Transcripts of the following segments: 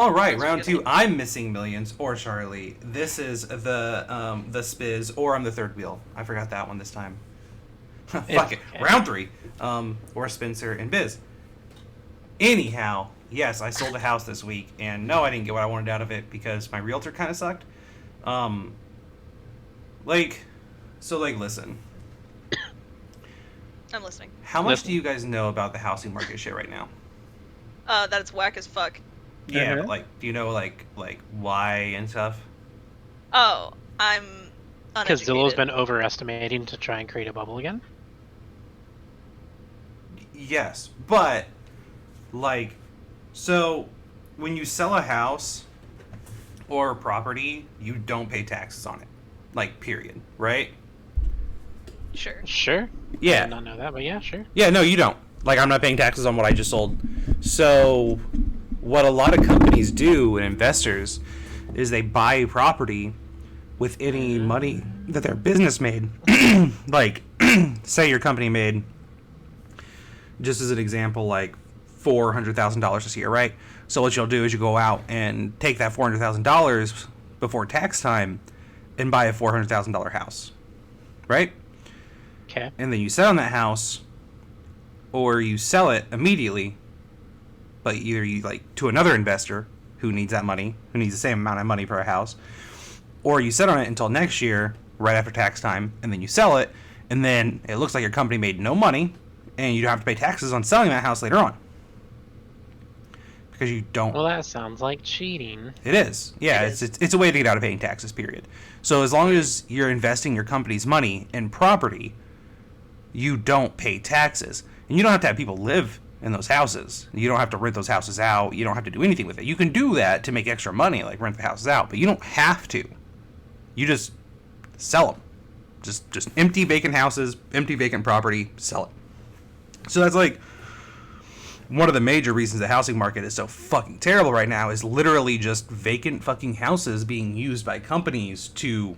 All right, That's round really two. I'm missing millions, or Charlie. This is the Spiz, or I'm the third wheel. I forgot that one this time. Fuck It's it. okay. Round three. Or Spencer and Biz. Anyhow, yes, I sold a house this week, and no, I didn't get what I wanted out of it because my realtor kind of sucked. Um, like, listen. I'm listening. How much Listen. do you guys know about the housing market shit right now? That it's whack as fuck. Yeah, Uh-huh. but do you know why and stuff? Oh, I'm Because uneducated. Zillow's been overestimating to try and create a bubble again. Yes, but like, so when you sell a house or property, you don't pay taxes on it. Like, period, right? Sure. Sure. I Yeah. did not know that, but yeah, sure. Yeah, no, you don't. Like, I'm not paying taxes on what I just sold. So, what a lot of companies do and investors is they buy property with any money that their business made. Like, say your company made, just as an example, like $400,000 this year, right? So what you'll do is you go out and take that $400,000 before tax time and buy a $400,000 house, right? Okay. And then you sell on that house, or you sell it immediately, but either you to another investor who needs that money, who needs the same amount of money for a house, or you sit on it until next year, right after tax time, and then you sell it, and then it looks like your company made no money, and you don't have to pay taxes on selling that house later on. Because you don't. Well, that sounds like cheating. It is. Yeah, it's a way to get out of paying taxes, period. So as long as you're investing your company's money in property, you don't pay taxes. And you don't have to have people live in those houses. You don't have to rent those houses out. You don't have to do anything with it. You can do that to make extra money, like rent the houses out, but you don't have to. You just sell them. Just empty vacant houses, empty vacant property, sell it. So that's like one of the major reasons the housing market is so fucking terrible right now is literally just vacant fucking houses being used by companies to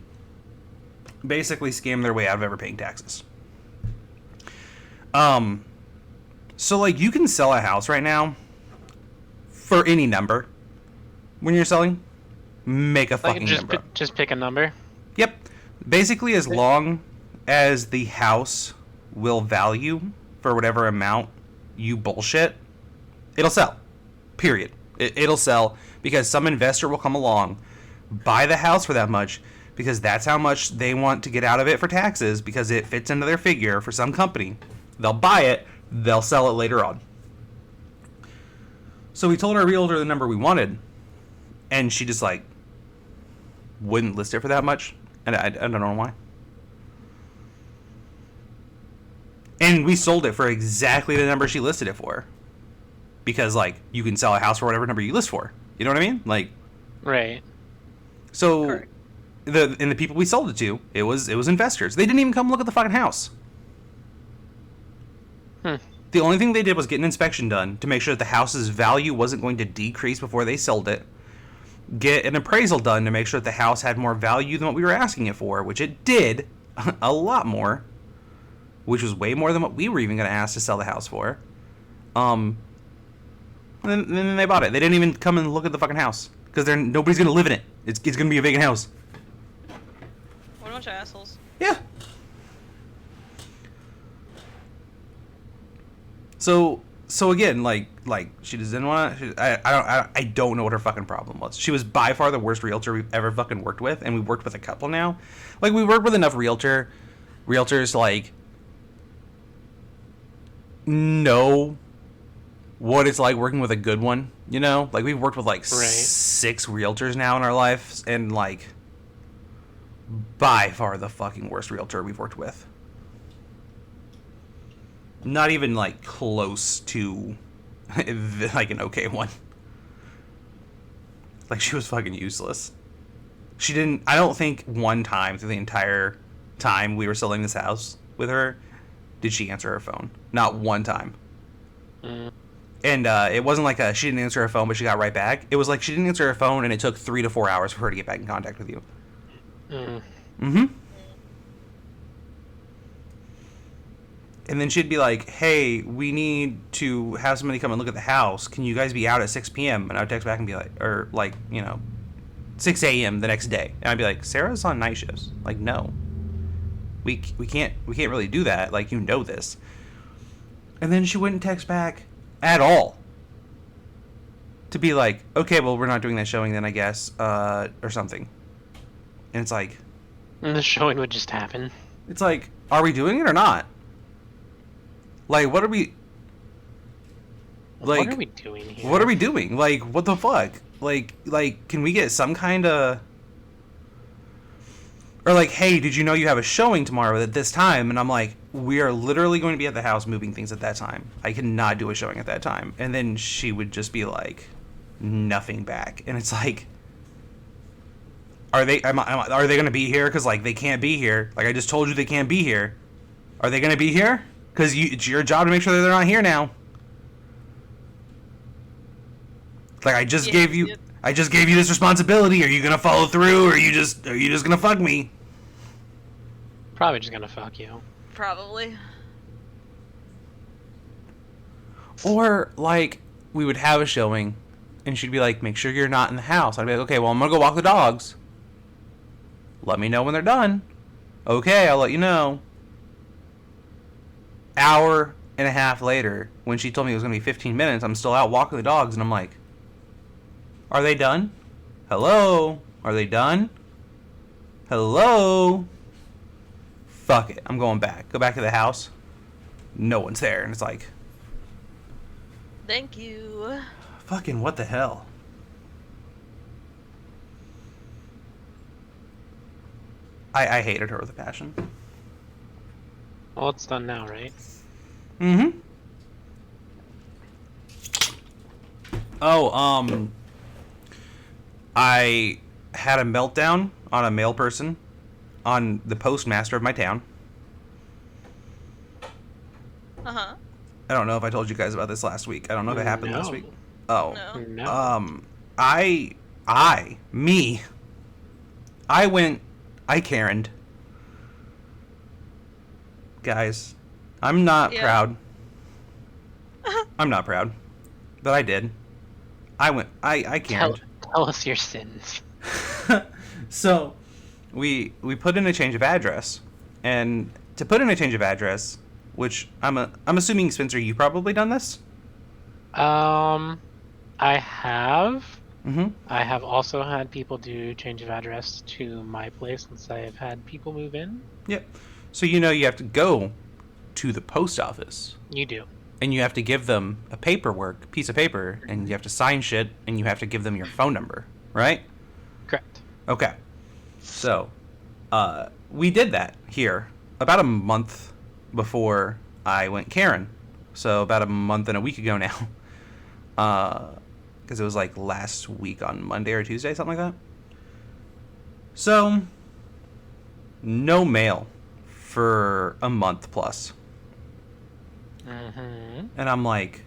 basically scam their way out of ever paying taxes. So you can sell a house right now for any number when you're selling. Make a fucking number. Just pick a number. Yep. Basically, as long as the house will value for whatever amount you bullshit, it'll sell. Period. It'll sell because some investor will come along, buy the house for that much, because that's how much they want to get out of it for taxes, because it fits into their figure for some company. They'll buy it, they'll sell it later on. So we told our realtor the number we wanted, and she just wouldn't list it for that much. And I don't know why. And we sold it for exactly the number she listed it for. Because, you can sell a house for whatever number you list for. You know what I mean? Right. So, Correct. the people we sold it to, it was investors. They didn't even come look at the fucking house. The only thing they did was get an inspection done to make sure that the house's value wasn't going to decrease before they sold it. Get an appraisal done to make sure that the house had more value than what we were asking it for, which it did, a lot more, which was way more than what we were even going to ask to sell the house for. And then they bought it. They didn't even come and look at the fucking house because nobody's going to live in it. It's going to be a vacant house. What a bunch of assholes. Yeah. So again, she just didn't want to. I don't know what her fucking problem was. She was by far the worst realtor we've ever fucking worked with, and we worked with a couple now. We worked with enough realtors know what it's like working with a good one. You know, we've worked with Right. 6 realtors now in our lives, and by far the fucking worst realtor we've worked with. Not even close to an okay one. She was fucking useless. She didn't. I don't think one time through the entire time we were selling this house with her did she answer her phone. Not one time. And it wasn't she didn't answer her phone but she got right back. It was she didn't answer her phone and it took 3 to 4 hours for her to get back in contact with you. Mm-hmm. And then she'd be like, hey, we need to have somebody come and look at the house. Can you guys be out at 6 p.m.? And I would text back and be like, or like, 6 a.m. the next day. And I'd be like, Sarah's on night shifts. Like, no. We can't really do that. Like, this. And then she wouldn't text back at all. To be like, okay, well, we're not doing that showing then, I guess, or something. And it's like... And the showing would just happen. It's like, are we doing it or not? Like, what are we... Like, what are we doing here? What are we doing? Like, what the fuck? Like, can we get some kind of... Or like, hey, did you know you have a showing tomorrow at this time? And I'm like, we are literally going to be at the house moving things at that time. I cannot do a showing at that time. And then she would just be like, nothing back. And it's like, are they going to be here? Because, like, they can't be here. Like, I just told you they can't be here. Are they going to be here? Because it's your job to make sure that they're not here now. Like, I just gave you this responsibility. Are you gonna follow through, or are you just gonna fuck me? Probably just gonna fuck you. Probably. Or like, we would have a showing, and she'd be like, "Make sure you're not in the house." I'd be like, "Okay, well, I'm gonna go walk the dogs. Let me know when they're done." Okay, I'll let you know. Hour and a half later, when she told me it was gonna be 15 minutes, I'm still out walking the dogs, and I'm like, are they done? Hello? Are they done? Hello? Fuck it. I'm going back. Go back to the house. No one's there. And it's like... Thank you. Fucking what the hell? I hated her with a passion. Well, it's done now, right? Mm-hmm. Oh, I had a meltdown on a male person, on the postmaster of my town. Uh-huh. I don't know if I told you guys about this last week. I don't know if it happened last week. Oh. No. No. I Karen'd. Guys, I'm not proud. I'm not proud. But I did. I Karen'd. Tell us your sins. So, we put in a change of address, and to put in a change of address, which I'm assuming, Spencer, you've probably done this. I have. Mm-hmm. I have also had people do change of address to my place since I have had people move in. Yep. So you have to go to the post office. You do. And you have to give them a piece of paper, and you have to sign shit, and you have to give them your phone number, right? Correct. Okay. So, we did that here about a month before I went Karen. So about a month and a week ago now. Because it was like last week on Monday or Tuesday, something like that. So, no mail for a month plus. Mm-hmm. And I'm like,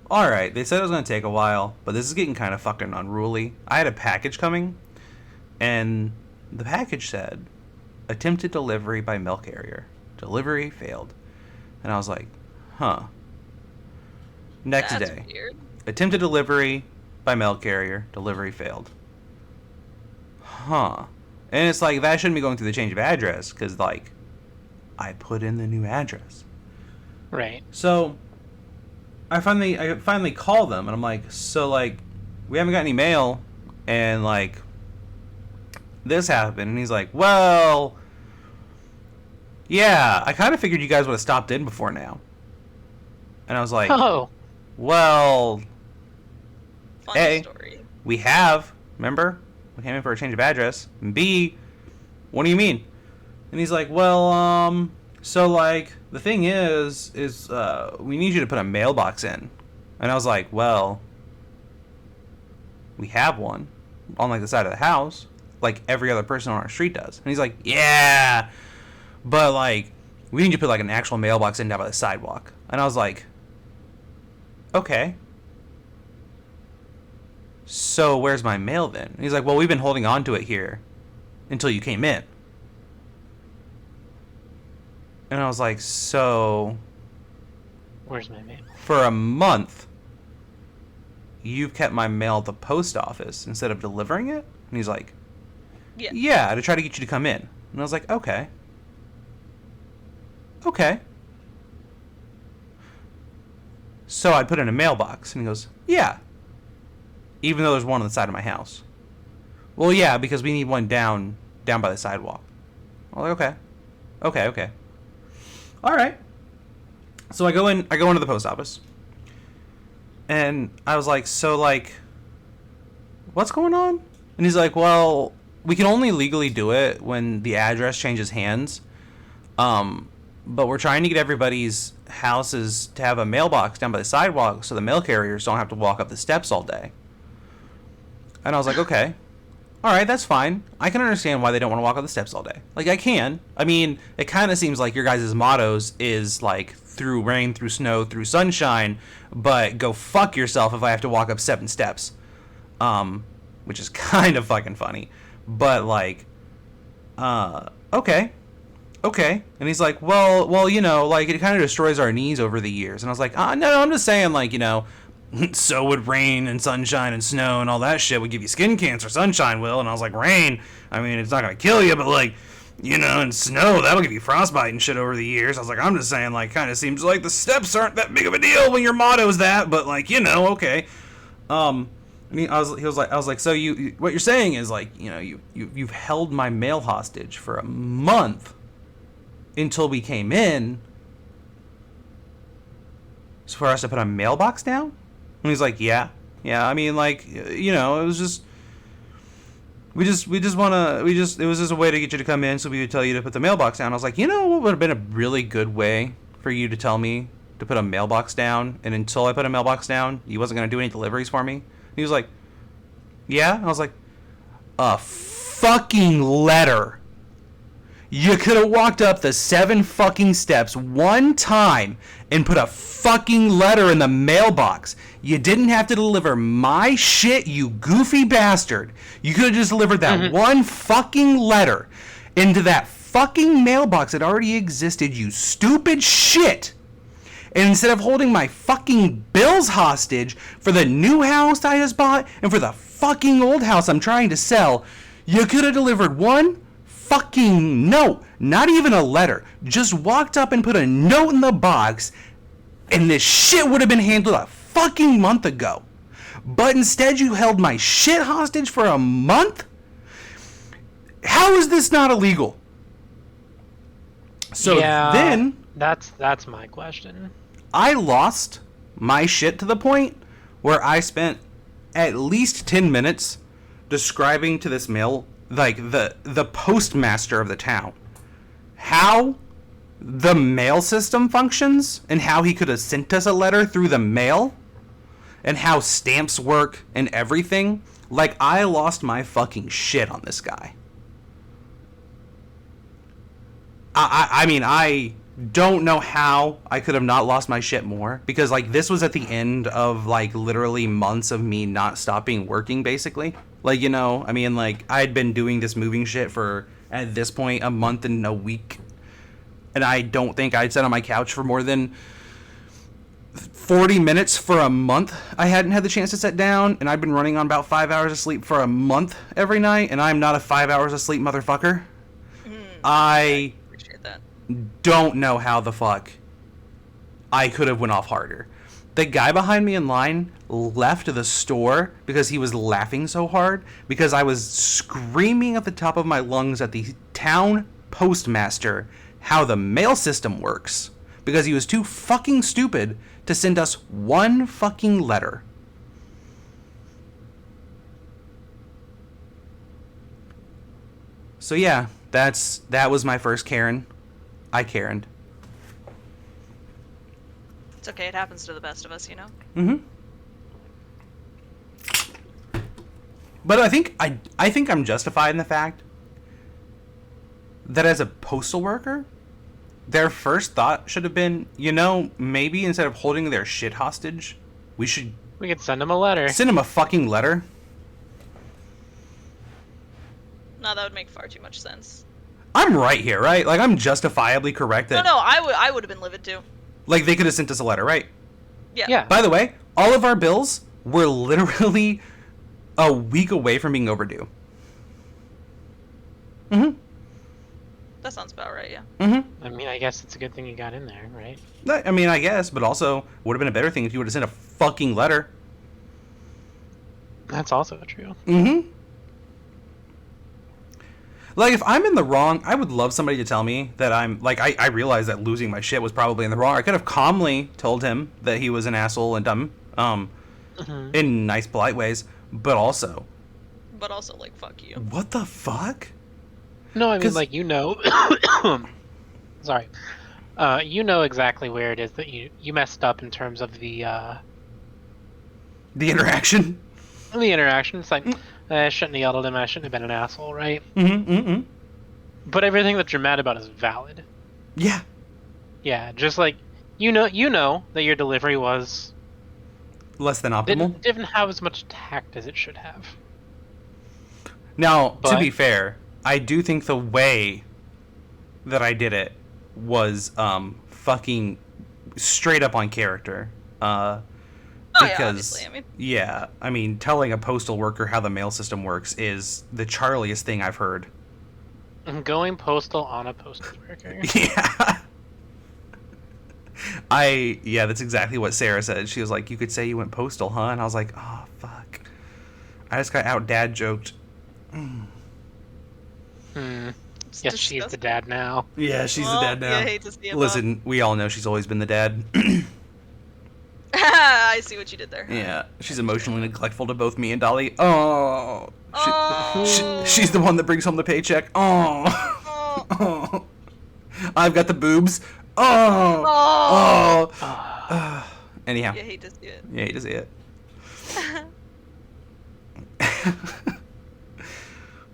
alright, they said it was going to take a while, but this is getting kind of fucking unruly. I had a package coming, and the package said, attempted delivery by mail carrier. Delivery failed. And I was like, huh. Next That's day. weird. Attempted delivery by mail carrier. Delivery failed. Huh. And it's like, that shouldn't be going through the change of address, because, like, I put in the new address. Right. So, I finally call them, and I'm like, so, like, we haven't got any mail, and, like, this happened. And he's like, well, yeah, I kind of figured you guys would have stopped in before now. And I was like, Oh. well, Funny A, story. we have, remember? We came in for a change of address. And B, what do you mean? And he's like, well, so, like, the thing is we need you to put a mailbox in. And I was like, well, we have one on, like, the side of the house, like every other person on our street does. And he's like, yeah, but, like, we need you to put, like, an actual mailbox in down by the sidewalk. And I was like, okay. So where's my mail then? And he's like, well, we've been holding on to it here until you came in. And I was like, so Where's my mail? For a month, you've kept my mail at the post office instead of delivering it? And he's like, Yeah. yeah, to try to get you to come in. And I was like, okay. Okay. So I put in a mailbox. And he goes, yeah. Even though there's one on the side of my house. Well, yeah, because we need one down by the sidewalk. I'm like, okay. Okay. All right. So I go into the post office. And I was like, so, like, what's going on? And he's like, well, we can only legally do it when the address changes hands. But we're trying to get everybody's houses to have a mailbox down by the sidewalk so the mail carriers don't have to walk up the steps all day. And I was like, okay. All right, that's fine. I can understand why they don't want to walk up the steps all day. Like, I can. I mean, it kind of seems like your guys' mottos is, like, through rain, through snow, through sunshine, but go fuck yourself if I have to walk up 7 steps. Which is kind of fucking funny. But, like, okay. Okay. And he's like, well, you know, like, it kind of destroys our knees over the years. And I was like, no, I'm just saying, like, you know, so would rain and sunshine and snow and all that shit would give you skin cancer. Sunshine will. And I was like, rain, I mean, it's not going to kill you, but, like, you know, and snow, that'll give you frostbite and shit over the years. I was like, I'm just saying, like, kind of seems like the steps aren't that big of a deal when your motto's that, but, like, you know, okay. I mean, I was like, so you what you're saying is, like, you know, you've held my mail hostage for a month until we came in for us to put a mailbox down? And he's like, yeah. I mean, like, you know, it was just, it was just a way to get you to come in so we would tell you to put the mailbox down. I was like, you know what would have been a really good way for you to tell me to put a mailbox down, and until I put a mailbox down, you wasn't going to do any deliveries for me? And he was like, yeah. And I was like, a fucking letter. You could have walked up the 7 fucking steps one time and put a fucking letter in the mailbox. You didn't have to deliver my shit, you goofy bastard. You could have just delivered that one fucking letter into that fucking mailbox that already existed, you stupid shit. And instead of holding my fucking bills hostage for the new house I just bought and for the fucking old house I'm trying to sell, you could have delivered one fucking note, not even a letter. Just walked up and put a note in the box, and this shit would have been handled a fucking month ago. But instead you held my shit hostage for a month? How is this not illegal? So yeah, then that's my question. I lost my shit to the point where I spent at least 10 minutes describing to this mail, like, the postmaster of the town, how the mail system functions and how he could have sent us a letter through the mail and how stamps work and everything. Like, I lost my fucking shit on this guy. I mean, I don't know how I could have not lost my shit more, because, like, this was at the end of, like, literally months of me not stopping working, basically. Like, you know, I mean, like, I had been doing this moving shit for, at this point, a month and a week. And I don't think I'd sat on my couch for more than 40 minutes for a month. I hadn't had the chance to sit down, and I'd been running on about 5 hours of sleep for a month every night, and I'm not a 5 hours of sleep motherfucker. I appreciate that. don't know how the fuck I could have went off harder. The guy behind me in line left the store because he was laughing so hard because I was screaming at the top of my lungs at the town postmaster how the mail system works, because he was too fucking stupid to send us one fucking letter. So yeah, that was my first Karen. I Karen'd. It's okay. It happens to the best of us, you know. Mm-hmm. But I think I'm justified in the fact that as a postal worker, their first thought should have been, you know, maybe instead of holding their shit hostage, we could send them a letter. Send them a fucking letter. No, that would make far too much sense. I'm right here, right? Like, I'm justifiably correct that... No, I would have been livid too. Like, they could have sent us a letter, right? Yeah. Yeah. By the way, all of our bills were literally a week away from being overdue. Mm-hmm. That sounds about right, yeah. Mm-hmm. I mean, I guess it's a good thing you got in there, right? I mean, I guess, but also would have been a better thing if you would have sent a fucking letter. That's also true. Mm-hmm. Like, if I'm in the wrong, I would love somebody to tell me that I'm, like, I realized that losing my shit was probably in the wrong. I could have calmly told him that he was an asshole and dumb, in nice, polite ways, but also, like, fuck you. what the fuck? No, I mean, 'Cause- like, you know... Sorry. You know exactly where it is that you messed up in terms of the The interaction? It's like, I shouldn't have yelled at him, I shouldn't have been an asshole, right? Mm-hmm, mm-hmm. But everything that you're mad about is valid. Yeah. Yeah, just like, you know that your delivery was... Less than optimal. Didn't have as much tact as it should have. Now, to But- be fair, I do think the way that I did it was fucking straight up on character. Oh, yeah, Because, obviously, I mean. yeah, I mean, telling a postal worker how the mail system works is the charliest thing I've heard. I'm going postal on a postal worker. Yeah. Yeah, that's exactly what Sarah said. She was like, you could say you went postal, huh? And I was like, oh, fuck. I just got out dad joked. It's Yes, she's the disgusting. dad now. Yeah, she's Well, the dad now. yeah, I hate to see it, Listen, we all know she's always been the dad. I see what you did there. Yeah, she's emotionally neglectful to both me and Dolly. Oh. Oh. She's the one that brings home the paycheck. Oh. Oh. Oh. I've got the boobs. Oh. Oh. Anyhow. You hate to see it. Yeah, you just see it.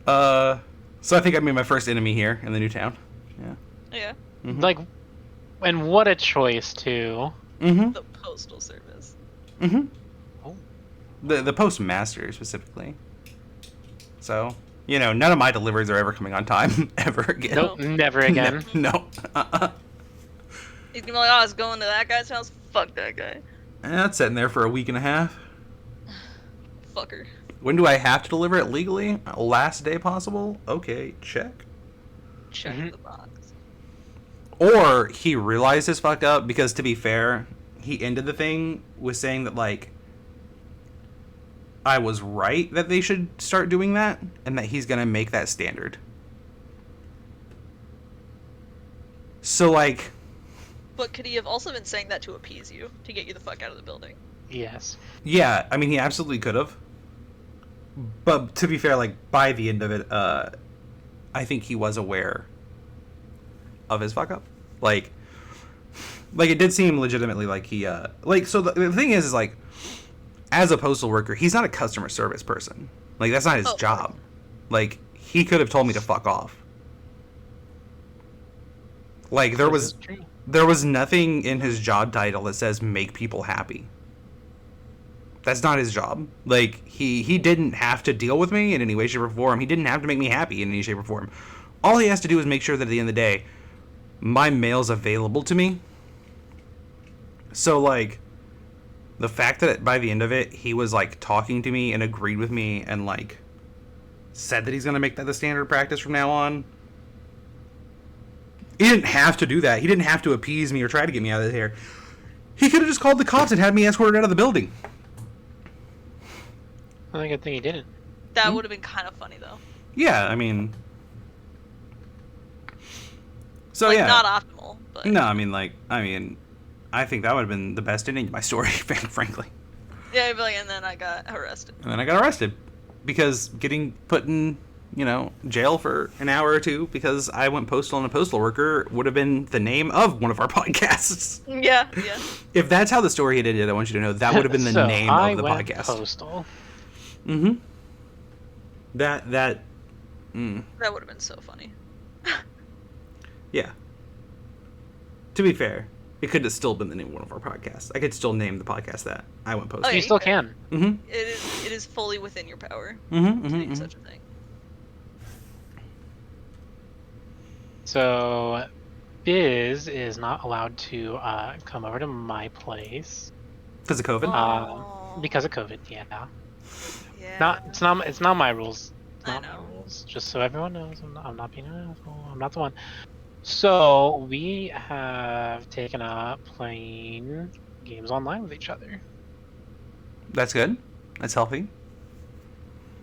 So I think I made my first enemy here in the new town. Yeah. Yeah. Mhm. Like, and what a choice, too. Mm-hmm. The postal service. Mm-hmm. Oh. The postmaster specifically. So, you know, none of my deliveries are ever coming on time ever again. Nope, never again. No. He's gonna be like, oh, I was going to that guy's house. Fuck that guy. That's sitting there for a week and a half. Fucker. When do I have to deliver it legally? Last day possible? Okay, check. Check Mhm. the box. Or he realized his fuck up because, to be fair, he ended the thing with saying that, like, I was right that they should start doing that and that he's going to make that standard. So, like... But could he have also been saying that to appease you, to get you the fuck out of the building? Yes. Yeah, I mean, he absolutely could have. But to be fair, like, by the end of it, I think he was aware of his fuck up. Like it did seem legitimately like he, so the thing is, like, as a postal worker, he's not a customer service person. Like, that's not his Oh. job. Like, he could have told me to fuck off. Like, there This is was... true. There was nothing in his job title that says make people happy. That's not his job. Like, he didn't have to deal with me in any way, shape, or form. He didn't have to make me happy in any shape or form. All he has to do is make sure that at the end of the day, my mail's available to me. So, like, the fact that by the end of it, he was, like, talking to me and agreed with me and, like, said that he's going to make that the standard practice from now on. He didn't have to do that. He didn't have to appease me or try to get me out of here. He could have just called the cops and had me escorted out of the building. I think good thing he didn't. That would have been kind of funny, though. Yeah, I mean... So, like, yeah. not optimal, but... No, I mean, I think that would have been the best ending to my story, frankly. Yeah, but, like, and then I got arrested. And then I got arrested. Because getting put in, you know, jail for an hour or two because I went postal and a postal worker would have been the name of one of our podcasts. Yeah, yeah. If that's how the story had ended, I want you to know that would have been the So, name I of the went podcast. Postal. Mm-hmm. That That would have been so funny. Yeah. To be fair, it could have still been the name of one of our podcasts. I could still name the podcast that. I went postal. Oh, yeah, You still can. Mm-hmm. It is fully within your power Mm-hmm. to do Mm-hmm. such a thing. So, Biz is not allowed to come over to my place Because of COVID. Oh. because of COVID. Yeah. Yeah. It's not my rules. It's I not my know. rules. Just so everyone knows, I'm not being an asshole. I'm not the one. So we have taken up playing games online with each other. That's good. That's healthy.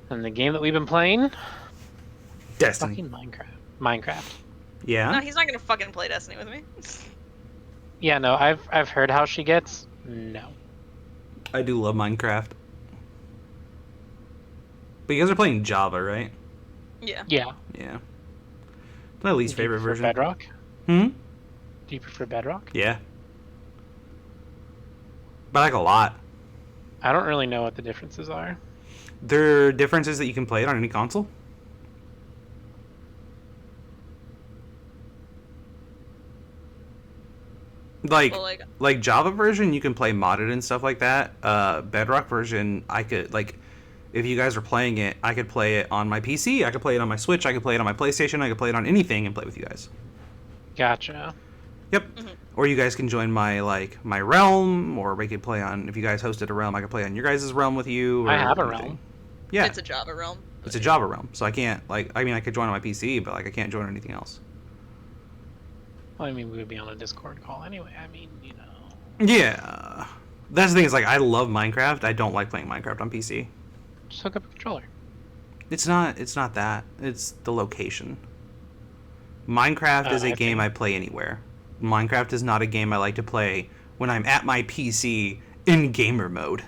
And the game that we've been playing, Destiny. fucking Minecraft. Yeah. No, he's not gonna fucking play Destiny with me. Yeah, no, I've heard how she gets. No. I do love Minecraft. But you guys are playing Java, right? Yeah. Yeah. Yeah. It's my least Do you favorite prefer version. Bedrock? Hmm? Do you prefer Bedrock? Yeah. But I like a lot. I don't really know what the differences are. There are differences that you can play it on any console. Like, Well, like Java version, you can play modded and stuff like that. Bedrock version, I could like, if you guys are playing it, I could play it on my PC. I could play it on my Switch. I could play it on my PlayStation. I could play it on anything and play with you guys. Gotcha. Yep. Mhm. Or you guys can join my realm, or we could play on. If you guys hosted a realm, I could play on your guys' realm with you. Or I have a anything. realm. Yeah, it's a Java realm. it's a Java realm, so I can't like. I mean, I could join on my PC, but like I can't join on anything else. Well, I mean, we would be on a Discord call anyway. I mean, you know. Yeah, that's the thing. Is like I love Minecraft. I don't like playing Minecraft on PC. Just hook up a controller. It's not. It's not that. It's the location. Minecraft is a I game think- I play anywhere. Minecraft is not a game I like to play when I'm at my PC in gamer mode.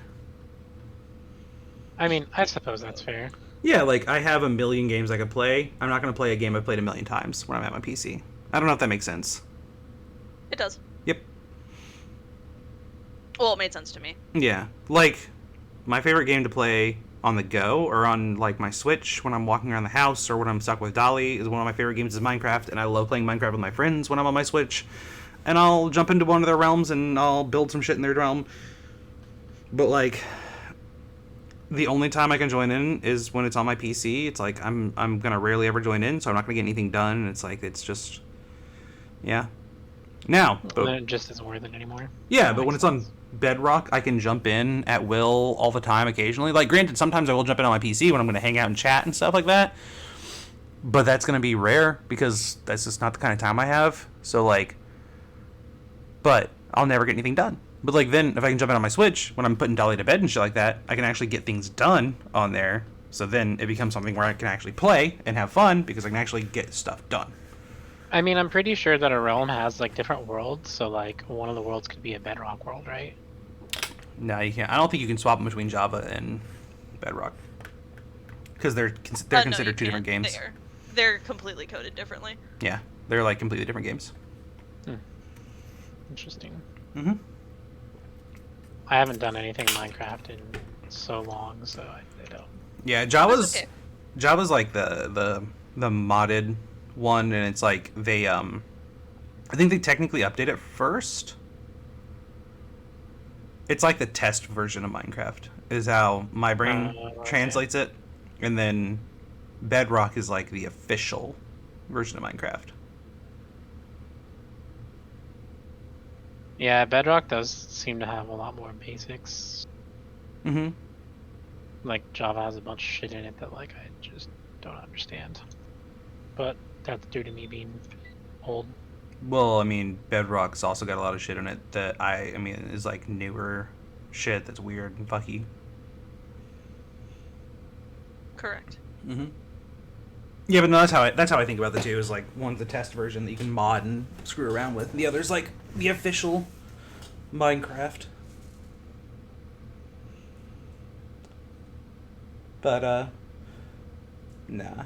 I mean, I suppose that's fair. Yeah, like I have a million games I could play. I'm not going to play a game I've played a million times when I'm at my PC. I don't know if that makes sense. It does. Yep. Well, it made sense to me. Yeah. Like my favorite game to play on the go or on like my Switch when I'm walking around the house or when I'm stuck with Dolly is one of my favorite games is Minecraft, and I love playing Minecraft with my friends when I'm on my Switch. And I'll jump into one of their realms and I'll build some shit in their realm. But like the only time I can join in is when it's on my PC. It's like I'm gonna rarely ever join in, so I'm not gonna get anything done. And it's like it's just yeah. Now, And then it just isn't worth it anymore. yeah, That but when makes it's on sense. Bedrock, I can jump in at will all the time occasionally. Like, granted, sometimes I will jump in on my PC when I'm going to hang out and chat and stuff like that. But that's going to be rare because that's just not the kind of time I have. So, like, but I'll never get anything done. But, like, then if I can jump in on my Switch when I'm putting Dolly to bed and shit like that, I can actually get things done on there. So then it becomes something where I can actually play and have fun because I can actually get stuff done. I mean, I'm pretty sure that a realm has like different worlds. So like one of the worlds could be a Bedrock world, right? No, you can't. I don't think you can swap them between Java and Bedrock because they're No, considered you two different can't. games. They're completely coded differently. Yeah, they're like completely different games. Interesting. Mm-hmm. I haven't done anything Minecraft in so long, so I don't. Yeah, That's Java's okay. Java's like the modded one, and it's like they I think they technically update it first. It's like the test version of Minecraft is how my brain Okay. translates it, and then Bedrock is like the official version of Minecraft. Yeah, Bedrock does seem to have a lot more basics. Mm-hmm. Like Java has a bunch of shit in it that like I just don't understand. But that's due to me being old. Well, I mean, Bedrock's also got a lot of shit in it that I mean is like newer shit that's weird and fucky. Correct. Mm-hmm. Yeah, but no, that's how I think about the two. Is like one's the test version that you can mod and screw around with, and the other's like the official Minecraft. But nah,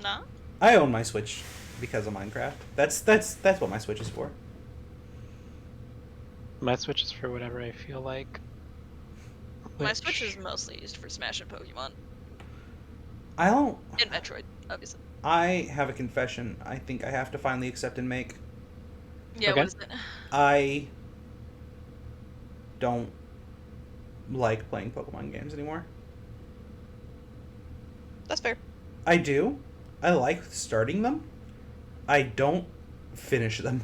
No? I own my Switch because of Minecraft. That's what my Switch is for. My Switch is for whatever I feel like. My Switch is mostly used for Smash and Pokemon. I don't. And Metroid, obviously. I have a confession. I think I have to finally accept and make. Yeah, Okay. what is it? I don't like playing Pokemon games anymore. That's fair. I do. I like starting them. I don't finish them.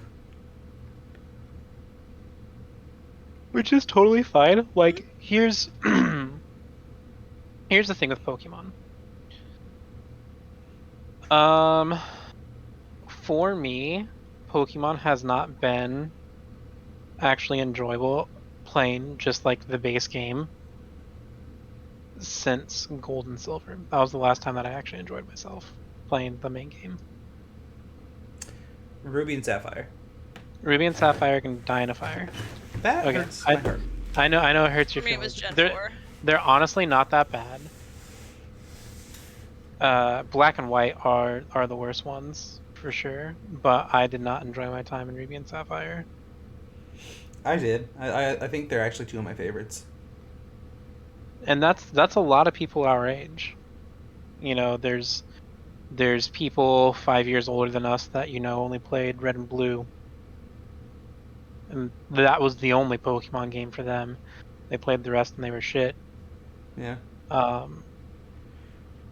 Which is totally fine. Like, here's here's the thing with Pokemon. Um, for me, Pokemon has not been actually enjoyable playing just like the base game since Gold and Silver. That was the last time that I actually enjoyed myself playing the main game. Ruby and Sapphire. Ruby and Sapphire can die in a fire. That Okay, hurts my heart. I know it hurts For your me, it was feelings. Gen 4. They're honestly not that bad. Black and White are the worst ones for sure, but I did not enjoy my time in Ruby and Sapphire. I did. I think they're actually two of my favorites. And that's a lot of people our age. You know, there's people 5 years older than us that only played Red and Blue, and that was the only Pokemon game for them. They played the rest and they were shit. Yeah. Um,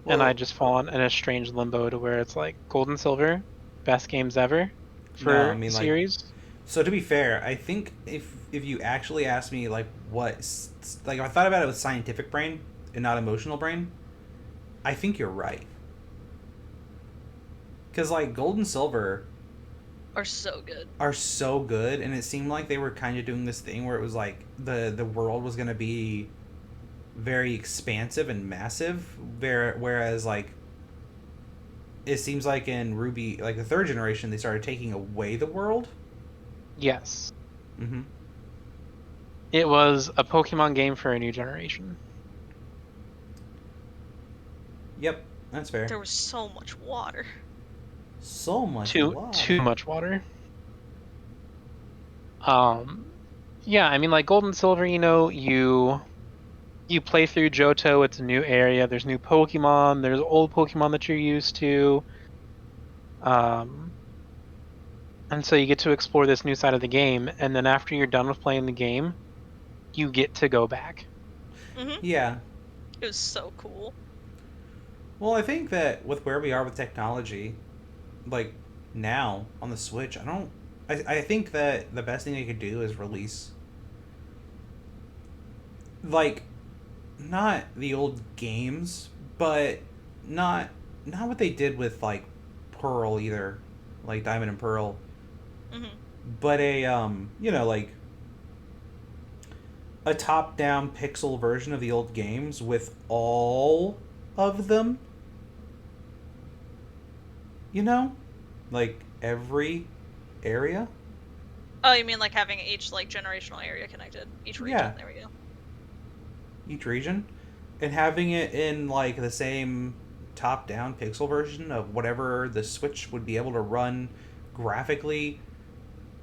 and I Well, just fallen in a strange limbo to where it's like Gold and Silver, best games ever no, I for the mean like. series. So to be fair, I think if you actually ask me like like if I thought about it with scientific brain and not emotional brain, I think you're right. Because like Gold and Silver Are so good. are so good, and it seemed like they were kind of doing this thing where it was like the world was gonna be very expansive and massive, whereas like it seems like in Ruby, like the third generation, they started taking away the world. Yes. Mm-hmm. It was a Pokemon game for a new generation. Yep, that's fair. There was so much water. So much Too much water. Yeah, I mean like Gold and Silver, you play through Johto, it's a new area, there's new Pokemon, there's old Pokemon that you're used to. And so you get to explore this new side of the game, and then after you're done with playing the game, you get to go back. Yeah. It was so cool. Well, I think that with where we are with technology, like now on the Switch, I think that the best thing they could do is release like not the old games, but not what they did with like Pearl either, like Diamond and Pearl, Hmm. but like a top-down pixel version of the old games with all of them. Like every area. Oh, you mean like having each like generational area connected? Each region. Yeah. There we go. Each region, and having it in like the same top-down pixel version of whatever the Switch would be able to run graphically,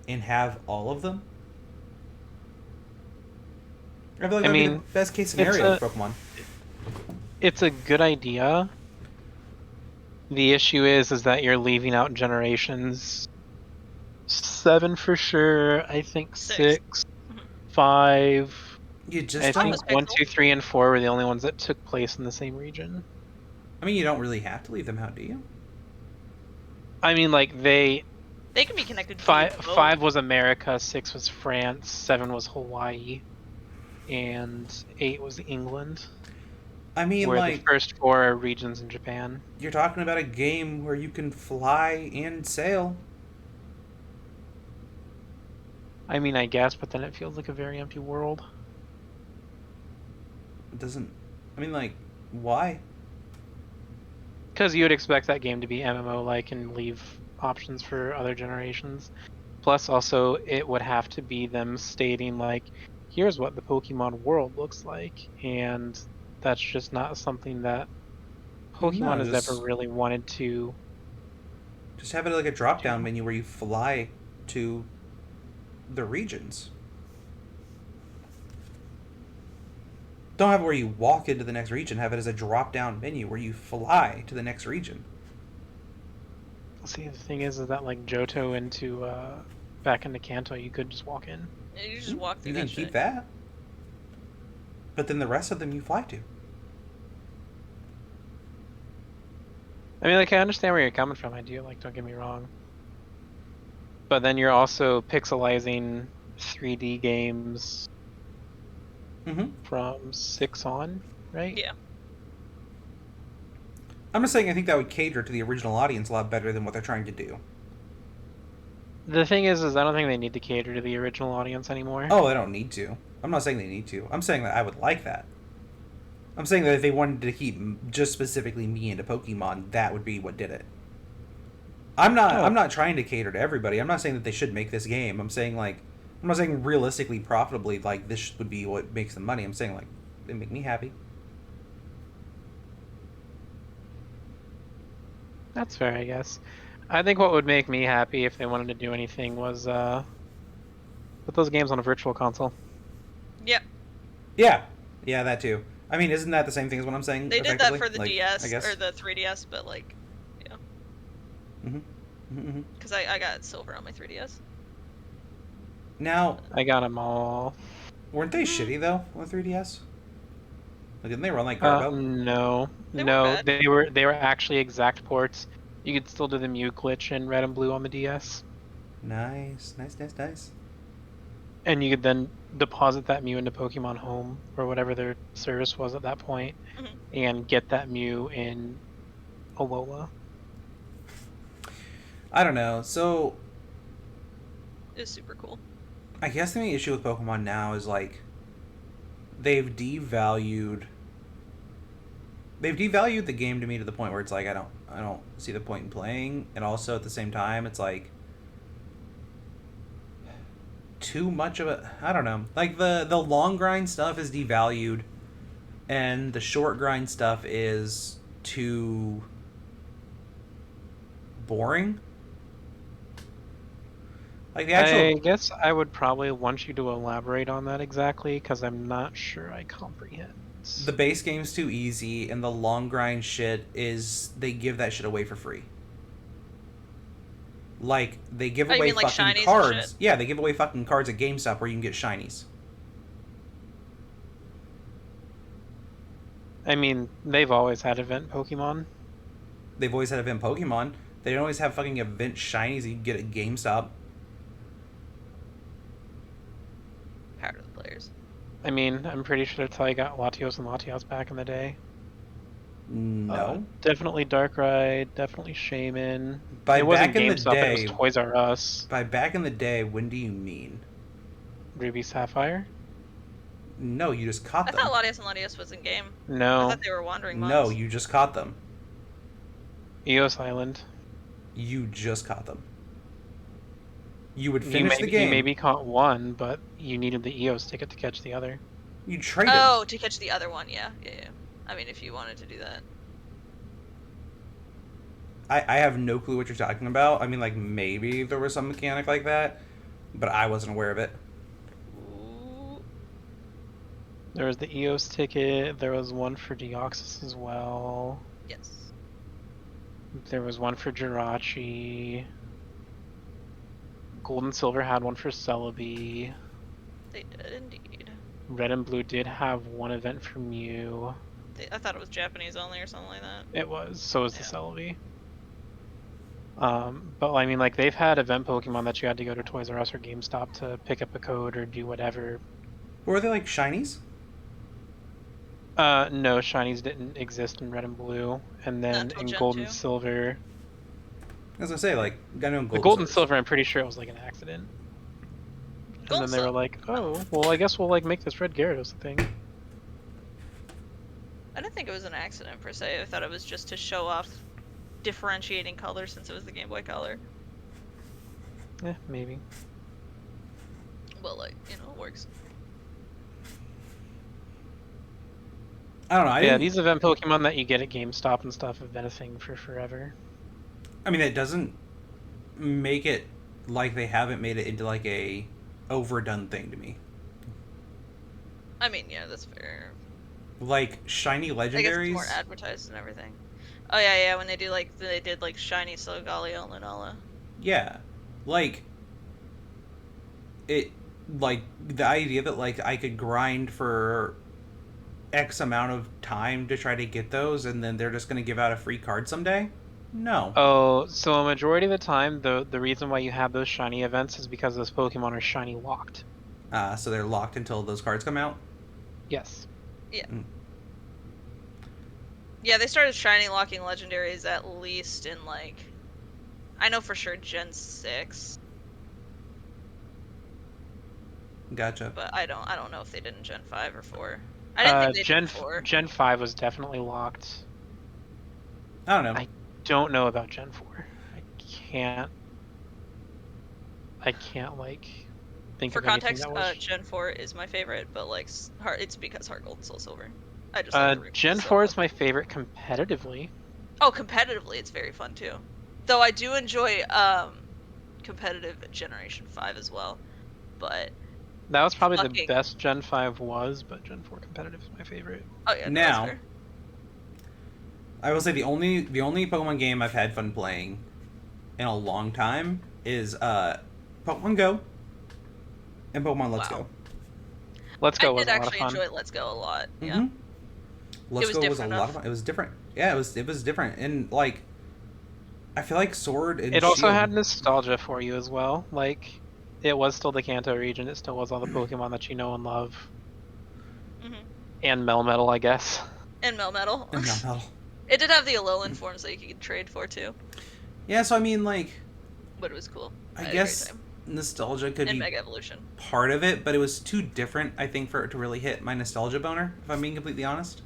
and have all of them. I feel like that'd be the best case scenario for Pokemon. It's a good idea. The issue is that you're leaving out generations 7 for sure. I think 6, 5. You just I don't. think 1, 2, 3, and 4 were the only ones that took place in the same region. I mean, you don't really have to leave them out, do you? I mean, like They can be connected. To 5 was America, 6 was France, 7 was Hawaii, and 8 was England. I mean, where like the first 4 are regions in Japan. You're talking about a game where you can fly and sail. I mean, I guess, but then it feels like a very empty world. It doesn't. I mean, like, why? Because you would expect that game to be MMO-like and leave options for other generations. Plus, also, it would have to be them stating, like, here's what the Pokemon world looks like, and that's just not something that Pokemon has ever really wanted to. Just have it like a drop-down menu where you fly to the regions. Don't have it where you walk into the next region. Have it as a drop-down menu where you fly to the next region. See, the thing is that like Johto into back into Kanto, you could just walk in. Yeah, you just walk through. You can keep that, but then the rest of them you fly to. I mean, like, I understand where you're coming from. I do, like, don't get me wrong. But then you're also pixelizing 3D games Mm-hmm. from 6 on, right? Yeah. I'm just saying I think that would cater to the original audience a lot better than what they're trying to do. The thing is I don't think they need to cater to the original audience anymore. Oh, they don't need to. I'm not saying they need to. I'm saying that I would like that. I'm saying that if they wanted to keep just specifically me into Pokemon, that would be what did it. I'm not. Oh. I'm not trying to cater to everybody. I'm not saying that they should make this game. I'm saying like, I'm not saying realistically, profitably, like this would be what makes them money. I'm saying like, they make me happy. That's fair, I guess. I think what would make me happy if they wanted to do anything was put those games on a virtual console. Yep. Yeah, yeah, that too. I mean, isn't that the same thing as what I'm saying? They did that effectively? for the Like, DS I guess. or the 3DS, but like, yeah. Mm-hmm. Mm-hmm. Because I got silver on my 3DS. Now, I got them all. weren't they shitty though on 3DS? Like, didn't they run like Garbo? No, They weren't no, bad. they were actually exact ports. You could still do the Mew glitch in Red and Blue on the DS, Nice, nice, nice, nice. and you could then deposit that Mew into Pokemon Home or whatever their service was at that point, Mhm. and get that Mew in Alola. I don't know. So, It was super cool. I guess the main issue with Pokemon now is like they've devalued the game to me to the point where it's like I don't see the point in playing, and also at the same time it's like too much of it. I don't know. Like the long grind stuff is devalued, and the short grind stuff is too boring. Like the actual I guess I would probably want you to elaborate on that exactly, because I'm not sure I comprehend. the base game's too easy, and the long grind shit is they give that shit away for free. Like they give Oh, you away mean, like, fucking shinies and cards. shit? Yeah, they give away fucking cards at GameStop where you can get shinies. I mean, they've always had event Pokemon. They've always had event Pokemon. They don't always have fucking event shinies you can get at GameStop. Power to the players. I mean, I'm pretty sure that's how I got Latios and Latios back in the day. No. Definitely Darkrai, definitely Shaman. By It wasn't back in the GameStop, day, it was Toys R Us. by back in the day, when do you mean? Ruby Sapphire? No, you just caught I them. thought Latias and Latias was in game. I No. thought they were wandering No, mons. you just caught them. Eos Island. You just caught them. You would You finish the game. maybe caught one, but you needed the Eos ticket to catch the other. You traded. Oh, to catch the other one, yeah. I mean, if you wanted to do that. I have no clue what you're talking about. I mean, like, maybe there was some mechanic like that, but I wasn't aware of it. Ooh. There was the Eos ticket, there was one for Deoxys as well. Yes. There was one for Jirachi. Gold and Silver had one for Celebi. They did indeed. Red and Blue did have one event for Mew. I thought it was Japanese only or something like that. It was. So was the Yeah. Celebi. But I mean, like, they've had event Pokemon that you had to go to Toys R Us or GameStop to pick up a code or do whatever. Were they like shinies? No, shinies didn't exist in Red and Blue, and then Not till in Gen Gold and 2. Silver. I was gonna say, like, I know The Gold and Silver, I'm pretty sure it was like an accident. And Gold then they were Sil- like, oh, well, I guess we'll like make this Red Gyarados thing. I didn't think it was an accident per se. I thought it was just to show off differentiating colors since it was the Game Boy Color. Maybe. Well, like, it works. I don't know. Yeah, these event Pokemon that you get at GameStop and stuff have been a thing for forever. I mean, it doesn't make it like they haven't made it into like a overdone thing to me. I mean, yeah, that's fair. Like shiny I guess it's legendaries. more advertised and everything. Oh yeah, when they did like shiny Solgaleo and Lunala. Yeah, like it. Like the idea that like I could grind for X amount of time to try to get those, and then they're just gonna give out a free card someday. No. Oh, so a majority of the time, the reason why you have those shiny events is because those Pokemon are shiny locked. So they're locked until those cards come out? Yes. Yeah. Mm. Yeah, they started shiny locking legendaries at least in like, I know for sure Gen 6, Gotcha. but I don't know if they did in Gen 5 or 4. I didn't think they did 4. Gen 5 was definitely locked. I don't know. I don't know about Gen 4. I can't like think For of anything context, that was. Gen 4 is my favorite, but like it's because Heart Gold and Soul Silver. I just like the remix Gen so 4 much. is my favorite competitively. Oh, competitively, it's very fun too. Though I do enjoy competitive Generation 5 as well. But That was probably the fucking best Gen 5 was, but Gen 4 competitive is my favorite. oh yeah, no, that's Now, fair. I will say the only Pokemon game I've had fun playing in a long time is Pokemon Go and Pokemon Let's Wow. Go. Let's I Go was did a lot of actually fun. enjoy Let's Go a lot. Yeah. Mm-hmm. Let's was Go was a different lot of enough. fun. It was different. Yeah, it was different, and like I feel like Sword and It also Shield. had nostalgia for you as well. Like, it was still the Kanto region. It still was all the Pokemon that you know and love. hmm And Melmetal, I guess. And Melmetal. And Melmetal. It did have the Alolan forms that you could trade for too, Yeah, so I mean, like, but it was cool. I had a great guess time. nostalgia could And be Mega Evolution. part of it, but it was too different, I think, for it to really hit my nostalgia boner, if I'm being completely honest.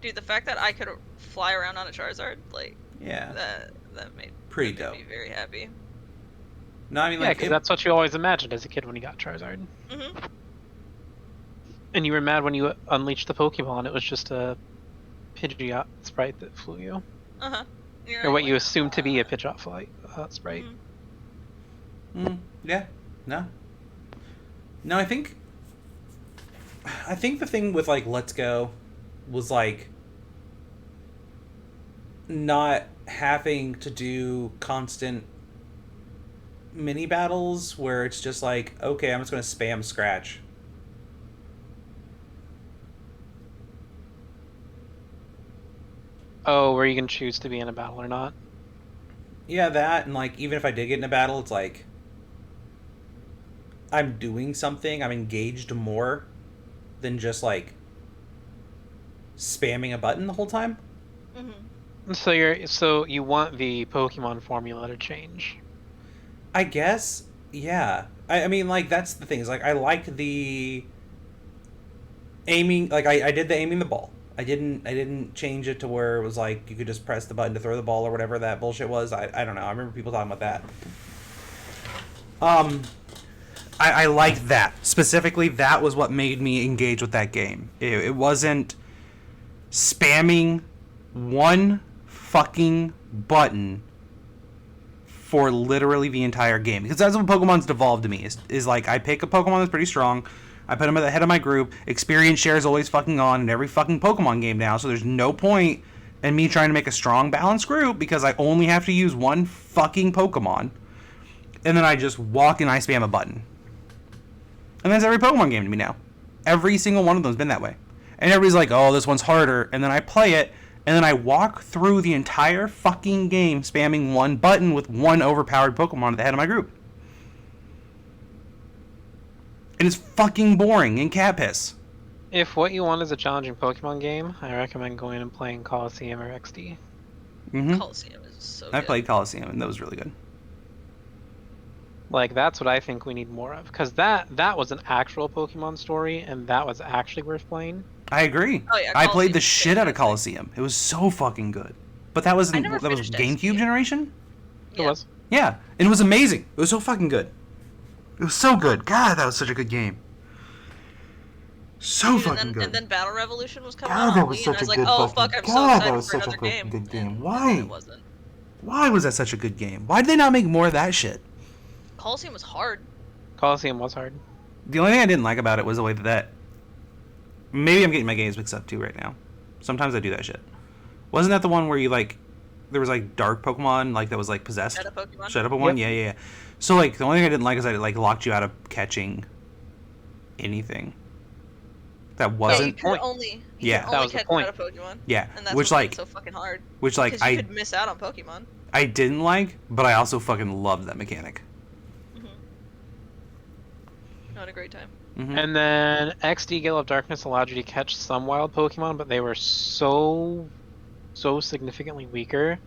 Dude, the fact that I could fly around on a Charizard, like Yeah. that made Pretty that made dope. me very happy. No, I mean, Yeah, like, because that's what you always imagined as a kid when you got Charizard. hmm And you were mad when you unleashed the Pokemon. It was just a Pidgeot sprite that flew you. Uh-huh. You're Or what like, you assumed to be a Pidgeot sprite. yeah, no. No, I think the thing with, like, Let's Go was, like, not having to do constant mini battles where it's just like, okay, I'm just going to spam Scratch. Oh, where you can choose to be in a battle or not. Yeah, that, and, like, even if I did get in a battle, it's like I'm doing something, I'm engaged more than just, like, spamming a button the whole time. Mm-hmm. So you want the Pokemon formula to change. I guess, yeah. I mean, like, that's the thing, is, like, I liked the aiming, like, I did the aiming the ball. I didn't change it to where it was like you could just press the button to throw the ball or whatever that bullshit was. I don't know. I remember people talking about that. I liked that. Specifically, that was what made me engage with that game. It wasn't spamming one fucking button for literally the entire game. Because that's what Pokemon's devolved to me. Is like, I pick a Pokemon that's pretty strong, I put him at the head of my group, experience share is always fucking on in every fucking Pokemon game now, so there's no point in me trying to make a strong, balanced group because I only have to use one fucking Pokemon. And then I just walk and I spam a button. And that's every Pokemon game to me now. Every single one of them's been that way. And everybody's like, oh, this one's harder. And then I play it, and then I walk through the entire fucking game spamming one button with one overpowered Pokemon at the head of my group. And it's fucking boring and cat piss. If what you want is a challenging Pokemon game, I recommend going and playing Coliseum or XD. Mm-hmm. Coliseum is so I good. played Coliseum, and that was really good. Like, that's what I think we need more of. Because that was an actual Pokemon story, and that was actually worth playing. I agree. Oh, yeah, I played Coliseum the is shit out of fantastic. Coliseum. It was so fucking good. But that was I never that was finished GameCube XD. generation? It was. Yeah. And it was amazing. It was so fucking good. It was so good. God, that was such a good game. So Dude, fucking good. And then Battle Revolution was coming God, out that on was Wii, such and I was a like, good oh fucking- fuck, I'm so God, that excited was for such a another good- game. good game. And Why? then it wasn't. Why was that such a good game? Why did they not make more of that shit? Coliseum was hard. Coliseum was hard. The only thing I didn't like about it was the way that maybe I'm getting my games mixed up too right now. Sometimes I do that shit. Wasn't that the one where you, like, there was, like, dark Pokemon, like, that was, like, possessed? Shadow Pokemon. Shadow Pokemon? Yep. Yeah. So, like, the only thing I didn't like is that it, like, locked you out of catching anything. that Yeah, wasn't. you could point. only Yeah. That was the catch point. out a Pokemon. Yeah, And that's which what made like it so fucking hard. which like Because you could miss out on Pokemon. I didn't like, but I also fucking loved that mechanic. Mm-hmm. I had a great time. Mm-hmm. And then XD Gale of Darkness allowed you to catch some wild Pokemon, but they were so significantly weaker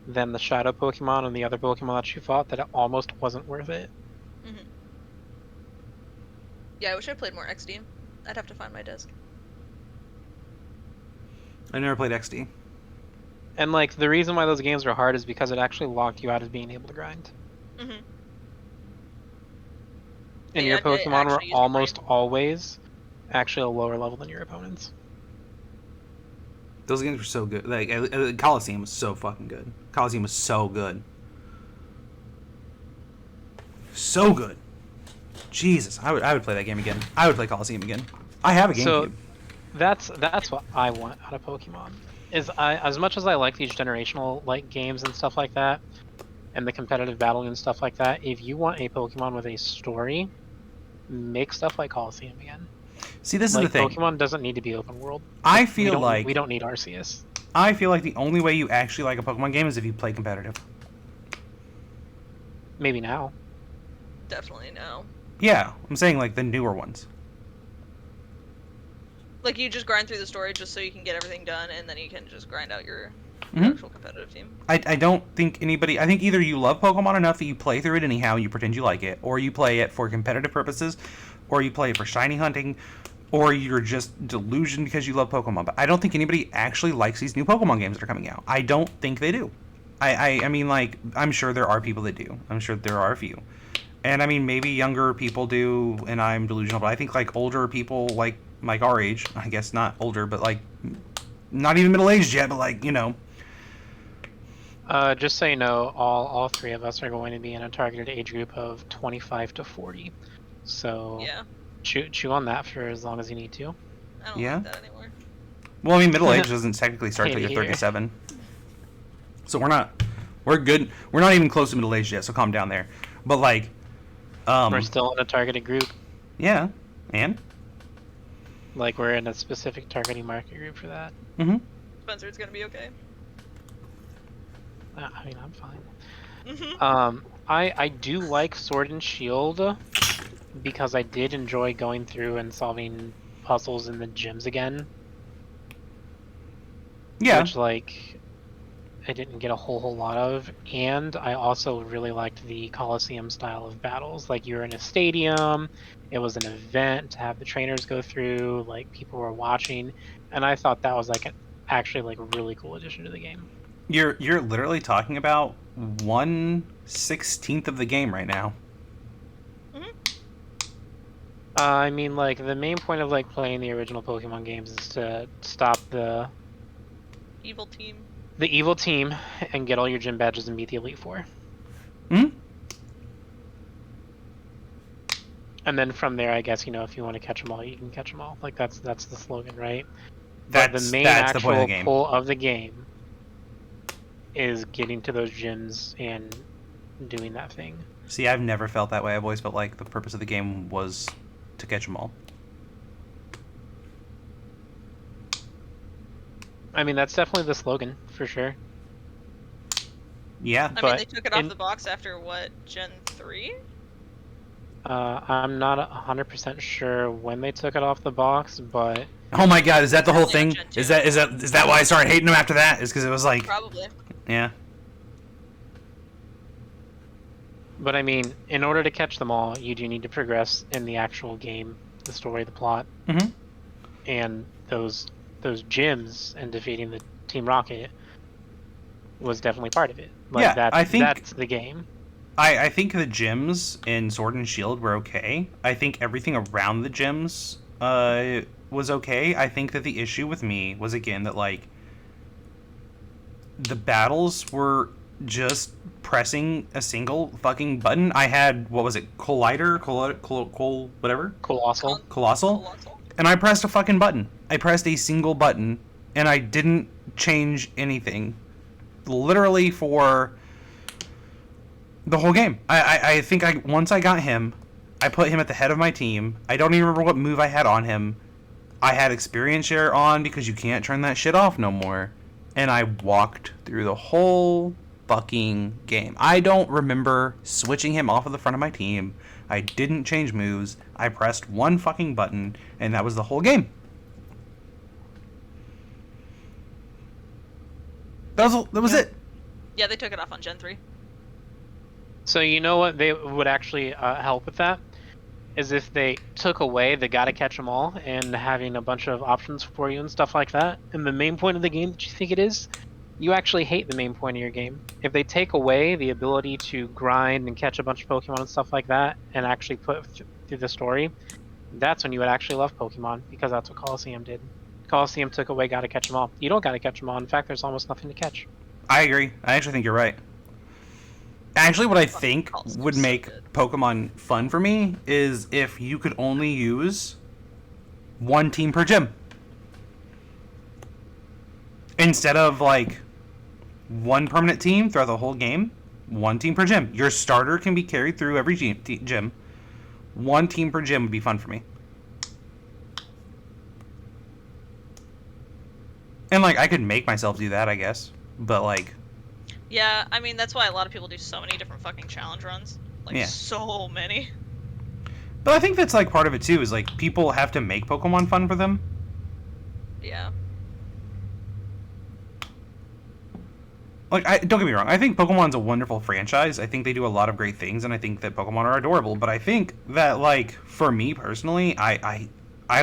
than the Shadow Pokemon and the other Pokemon that you fought that it almost wasn't worth it. Mm-hmm. Yeah, I wish I played more XD. I'd have to find my disc. I never played XD. And like the reason why those games were hard is because it actually locked you out of being able to grind. Mm-hmm. And your Pokemon were almost always actually a lower level than your opponents. Those games were so good. Like Coliseum was so fucking good. Coliseum was so good. So good. Jesus, I would play that game again. I would play Coliseum again. I have a GameCube. So that's what I want out of Pokemon. Is as much as I like these generational like games and stuff like that, and the competitive battling and stuff like that, if you want a Pokemon with a story, make stuff like Coliseum again. See, this like, is the thing. Pokemon doesn't need to be open world. I feel we don't need Arceus. I feel like the only way you actually like a Pokemon game is if you play competitive. Maybe now. Definitely no. Yeah, I'm saying like the newer ones. Like you just grind through the story just so you can get everything done, and then you can just grind out your Mhm. actual competitive team. I don't think anybody. I think either you love Pokemon enough that you play through it anyhow, you pretend you like it, or you play it for competitive purposes, or you play it for shiny hunting, or you're just delusioned because you love Pokemon. But I don't think anybody actually likes these new Pokemon games that are coming out. I don't think they do. I mean, like, I'm sure there are people that do. I'm sure there are a few. And I mean, maybe younger people do, and I'm delusional, but I think like older people, like our age, I guess not older, but like not even middle aged yet, but like, you know. Just so you know, all three of us are going to be in a targeted age group of 25 to 40. So Yeah. chew on that for as long as you need to. I don't Yeah. like that anymore. Well, I mean, middle age doesn't technically start Hate till to you're hear. 37. So we're good. We're not even close to middle age yet, so calm down there. But like, We're still in a targeted group. yeah, and Like we're in a specific targeting market group for that. mm-hmm. Spencer, it's gonna be okay. I mean, I'm fine. Mm-hmm. I do like Sword and Shield because I did enjoy going through and solving puzzles in the gyms again. Yeah, Which like I didn't get a whole lot of, and I also really liked the Coliseum style of battles. Like you're in a stadium, it was an event to have the trainers go through, like people were watching, and I thought that was like actually like a really cool addition to the game. you're literally talking about 1/16 of the game right now. I mean, like the main point of like playing the original Pokemon games is to stop the Evil team. evil team and get all your gym badges and beat the Elite Four. Hmm. And then from there, I guess, you know, if you want to catch them all, you can catch them all. Like that's the slogan, right? But That's the main that's the actual point of the game. pull of the game is getting to those gyms and doing that thing. See, I've never felt that way. I've always felt like the purpose of the game was to catch them all. I mean, that's definitely the slogan for sure. Yeah. I mean, But they took it off the box after what, Gen 3? I'm not 100% sure when they took it off the box, but Oh my God, is that the whole Definitely thing? on Gen Is 2. that why I started hating them after that? Is because it was like, Probably. yeah. I mean, in order to catch them all, you do need to progress in the actual game, the story, the plot, Mm-hmm. and those gyms and defeating the Team Rocket was definitely part of it. Like Yeah, I think- that's the game. I think the gyms in Sword and Shield were okay. I think everything around the gyms was okay. I think that the issue with me was, again, that, like, the battles were just pressing a single fucking button. I had, what was it, whatever? Colossal. Colossal? Colossal. And I pressed a fucking button. I pressed a single button, and I didn't change anything. Literally for the whole game. I think once I got him, I put him at the head of my team. I don't even remember what move I had on him. I had experience share on because you can't turn that shit off no more. And I walked through the whole fucking game. I don't remember switching him off of the front of my team. I didn't change moves. I pressed one fucking button, and that was the whole game. That was it. Yeah, they took it off on Gen 3. So you know what they would actually help with that? Is if they took away the gotta catch 'em all and having a bunch of options for you and stuff like that, and the main point of the game that you think it is, you actually hate the main point of your game. If they take away the ability to grind and catch a bunch of Pokemon and stuff like that, and actually put through the story, that's when you would actually love Pokemon, because that's what Coliseum did. Coliseum took away gotta catch 'em all. You don't gotta catch 'em all. In fact, there's almost nothing to catch. I agree. I actually think you're right. Actually, what I think Coliseum's would so make good. Pokemon fun for me is if you could only use one team per gym. Instead of, like, one permanent team throughout the whole game, one team per gym. Your starter can be carried through every gym. One team per gym would be fun for me. And, like, I could make myself do that, I guess. But, like... Yeah, I mean, that's why a lot of people do so many different fucking challenge runs. Like, Yeah. so many. But I think that's, like, part of it, too, is, like, people have to make Pokemon fun for them. Yeah. Like, don't get me wrong, I think Pokemon's a wonderful franchise. I think they do a lot of great things, and I think that Pokemon are adorable. But I think that, like, for me personally, I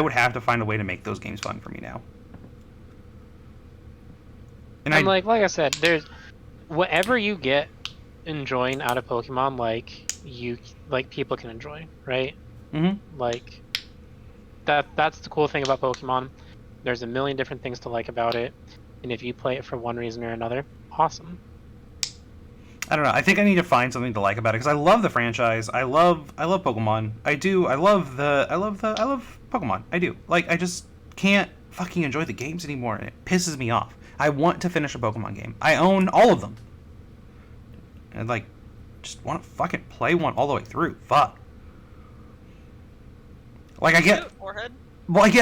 would have to find a way to make those games fun for me now. And And like I said, there's whatever you get enjoying out of Pokemon, like people can enjoy, right? Mhm. Like that's the cool thing about Pokemon. There's a million different things to like about it, and if you play it for one reason or another, awesome. I don't know. I think I need to find something to like about it because I love the franchise. I love Pokemon. I do. I love Pokemon. I do. Like, I just can't fucking enjoy the games anymore, and it pisses me off. I want to finish a Pokemon game. I own all of them. And, like, just want to fucking play one all the way through. Fuck. Like, I get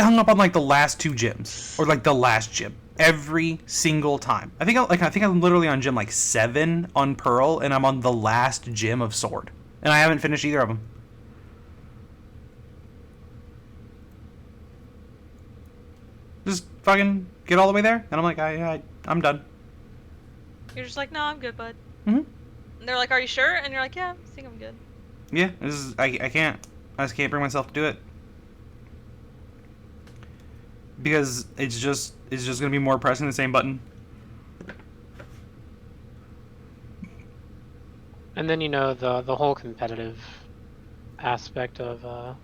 hung up on, like, the last two gyms or, like, the last gym every single time. I think I'm literally on gym like 7 on Pearl, and I'm on the last gym of Sword, and I haven't finished either of them. Just fucking get all the way there, and I'm like, I'm done. You're just like, no, I'm good, bud. Mhm. And they're like, are you sure? And you're like, yeah, I think I'm good. Yeah, I can't. I just can't bring myself to do it. Because it's just gonna be more pressing the same button. And then the whole competitive aspect of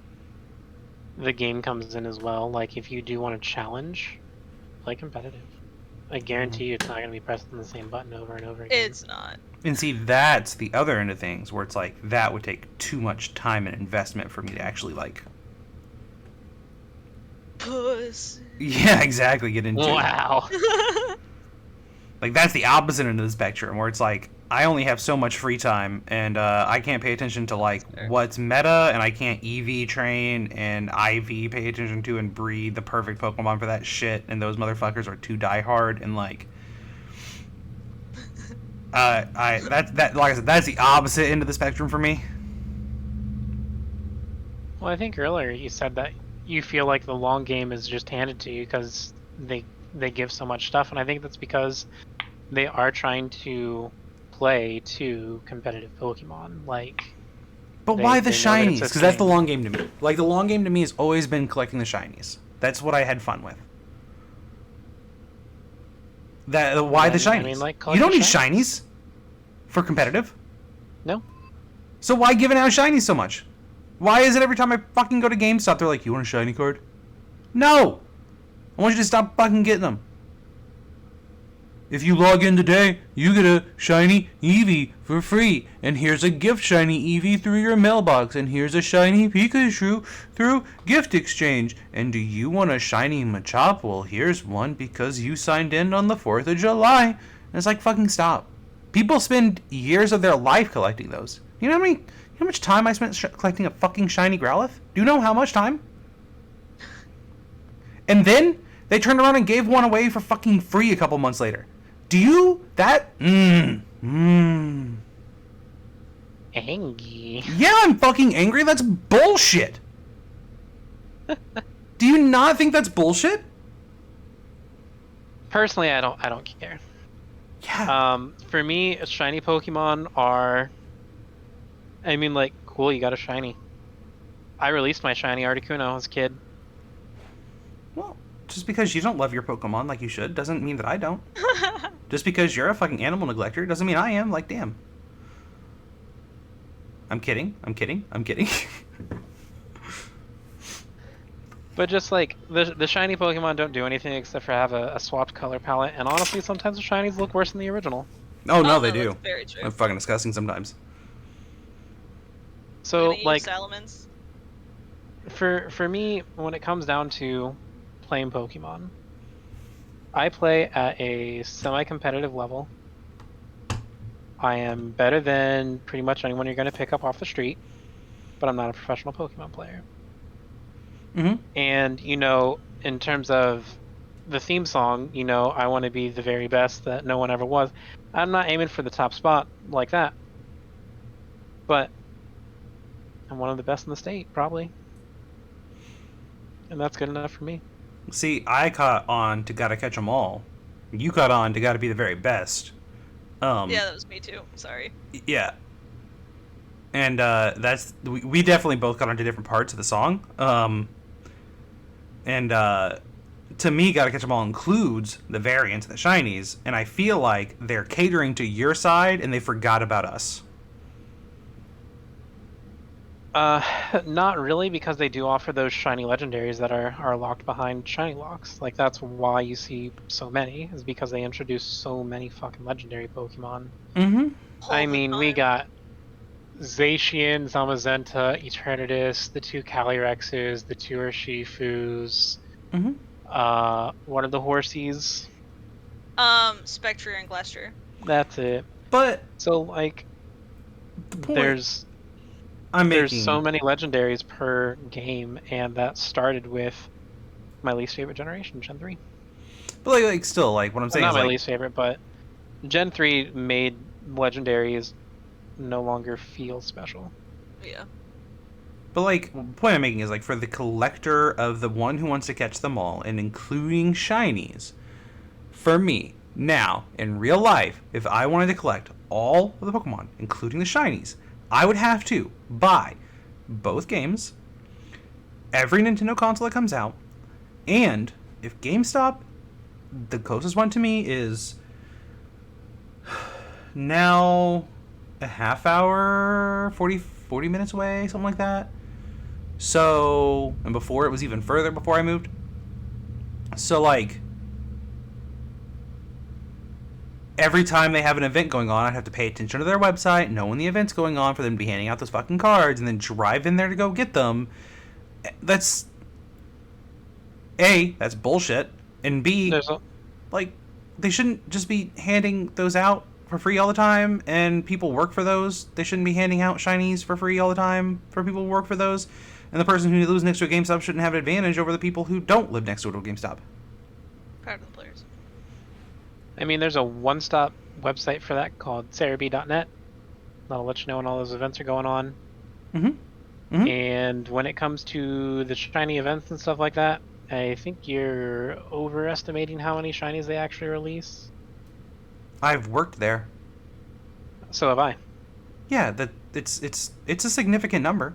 the game comes in as well. Like if you do want to challenge, play competitive. I guarantee you it's not going to be pressing the same button over and over again. It's not. And see, that's the other end of things where it's like that would take too much time and investment for me to actually like. Puss. Yeah, exactly. Get into. Wow. Like that's the opposite end of the spectrum where it's like I only have so much free time and I can't pay attention to like what's meta and I can't EV train and IV pay attention to and breed the perfect Pokemon for that shit and those motherfuckers are too diehard and like that like I said that's the opposite end of the spectrum for me. Well, I think earlier you said that you feel like the long game is just handed to you because they give so much stuff, and I think that's because they are trying to play to competitive Pokemon. Like, but why the they know that it's shinies? a Because that's the thing. long game to me. Like the long game to me has always been collecting the shinies. That's what I had fun with. Why the shinies? I mean, like, you don't need collect the shinies for competitive. No. So why giving out shinies so much? Why is it every time I fucking go to GameStop they're like, you want a shiny card? No! I want you to stop fucking getting them. If you log in today, you get a shiny Eevee for free. And here's a gift shiny Eevee through your mailbox. And here's a shiny Pikachu through gift exchange. And do you want a shiny Machop? Well, here's one because you signed in on the 4th of July. And it's like, fucking stop. People spend years of their life collecting those. You know how much time I spent collecting a fucking shiny Growlithe? Do you know how much time? And then they turned around and gave one away for fucking free a couple months later. Do you that? Angry. Yeah, I'm fucking angry. That's bullshit. Do you not think that's bullshit? Personally, I don't care. Yeah. For me, shiny Pokemon are. I mean, like, cool, you got a shiny. I released my shiny Articuno as a kid. Well, just because you don't love your Pokemon like you should doesn't mean that I don't. Just because you're a fucking animal neglector doesn't mean I am. Like, damn. I'm kidding. I'm kidding. I'm kidding. But just like the shiny Pokemon don't do anything except for have a swapped color palette, and honestly, sometimes the shinies look worse than the original. Oh no, they do. That's very true. They're fucking disgusting sometimes. So like, Salamence. for me, when it comes down to playing Pokemon, I play at a semi-competitive level. I am better than pretty much anyone you're going to pick up off the street, but I'm not a professional Pokemon player. Mm-hmm. And, you know, in terms of the theme song, you know, I want to be the very best that no one ever was. I'm not aiming for the top spot like that. But I'm one of the best in the state, probably. And that's good enough for me. See, I caught on to Gotta Catch 'Em All. You caught on to Gotta Be the Very Best. Yeah, that was me too. Sorry. Yeah. And we definitely both got onto different parts of the song. And to me, Gotta Catch 'Em All includes the variants, the shinies, and I feel like they're catering to your side and they forgot about us. Not really, because they do offer those shiny legendaries that are locked behind shiny locks. Like, that's why you see so many, is because they introduce so many fucking legendary Pokemon. Mm-hmm. I mean, we got Zacian, Zamazenta, Eternatus, the 2 Calyrexes, the 2 Urshifus. Mm-hmm. What are the horsies? Spectre and Glastrier. That's it. But So, like, the point there's so many legendaries per game, and that started with my least favorite generation, Gen 3. But like still, like what I'm saying Not is my like, least favorite, but Gen 3 made legendaries no longer feel special. Yeah. But like, the point I'm making is like for the collector of the one who wants to catch them all, and including shinies, for me now in real life, if I wanted to collect all of the Pokemon, including the shinies, I would have to buy both games, every Nintendo console that comes out, and if GameStop, the closest one to me is now a half hour, 40 minutes away, something like that. So, and before it was even further before I moved. So like, every time they have an event going on, I'd have to pay attention to their website, know when the event's going on for them to be handing out those fucking cards, and then drive in there to go get them. That's A, that's bullshit, and B, like, they shouldn't just be handing those out for free all the time, and people work for those. They shouldn't be handing out shinies for free all the time for people who work for those. And the person who lives next to a GameStop shouldn't have an advantage over the people who don't live next to a GameStop. Part of the players. I mean, there's a one-stop website for that called Cerebi.net. That'll let you know when all those events are going on. Mm-hmm. Mm-hmm. And when it comes to the shiny events and stuff like that, I think you're overestimating how many shinies they actually release. I've worked there. So have I. Yeah, that it's a significant number.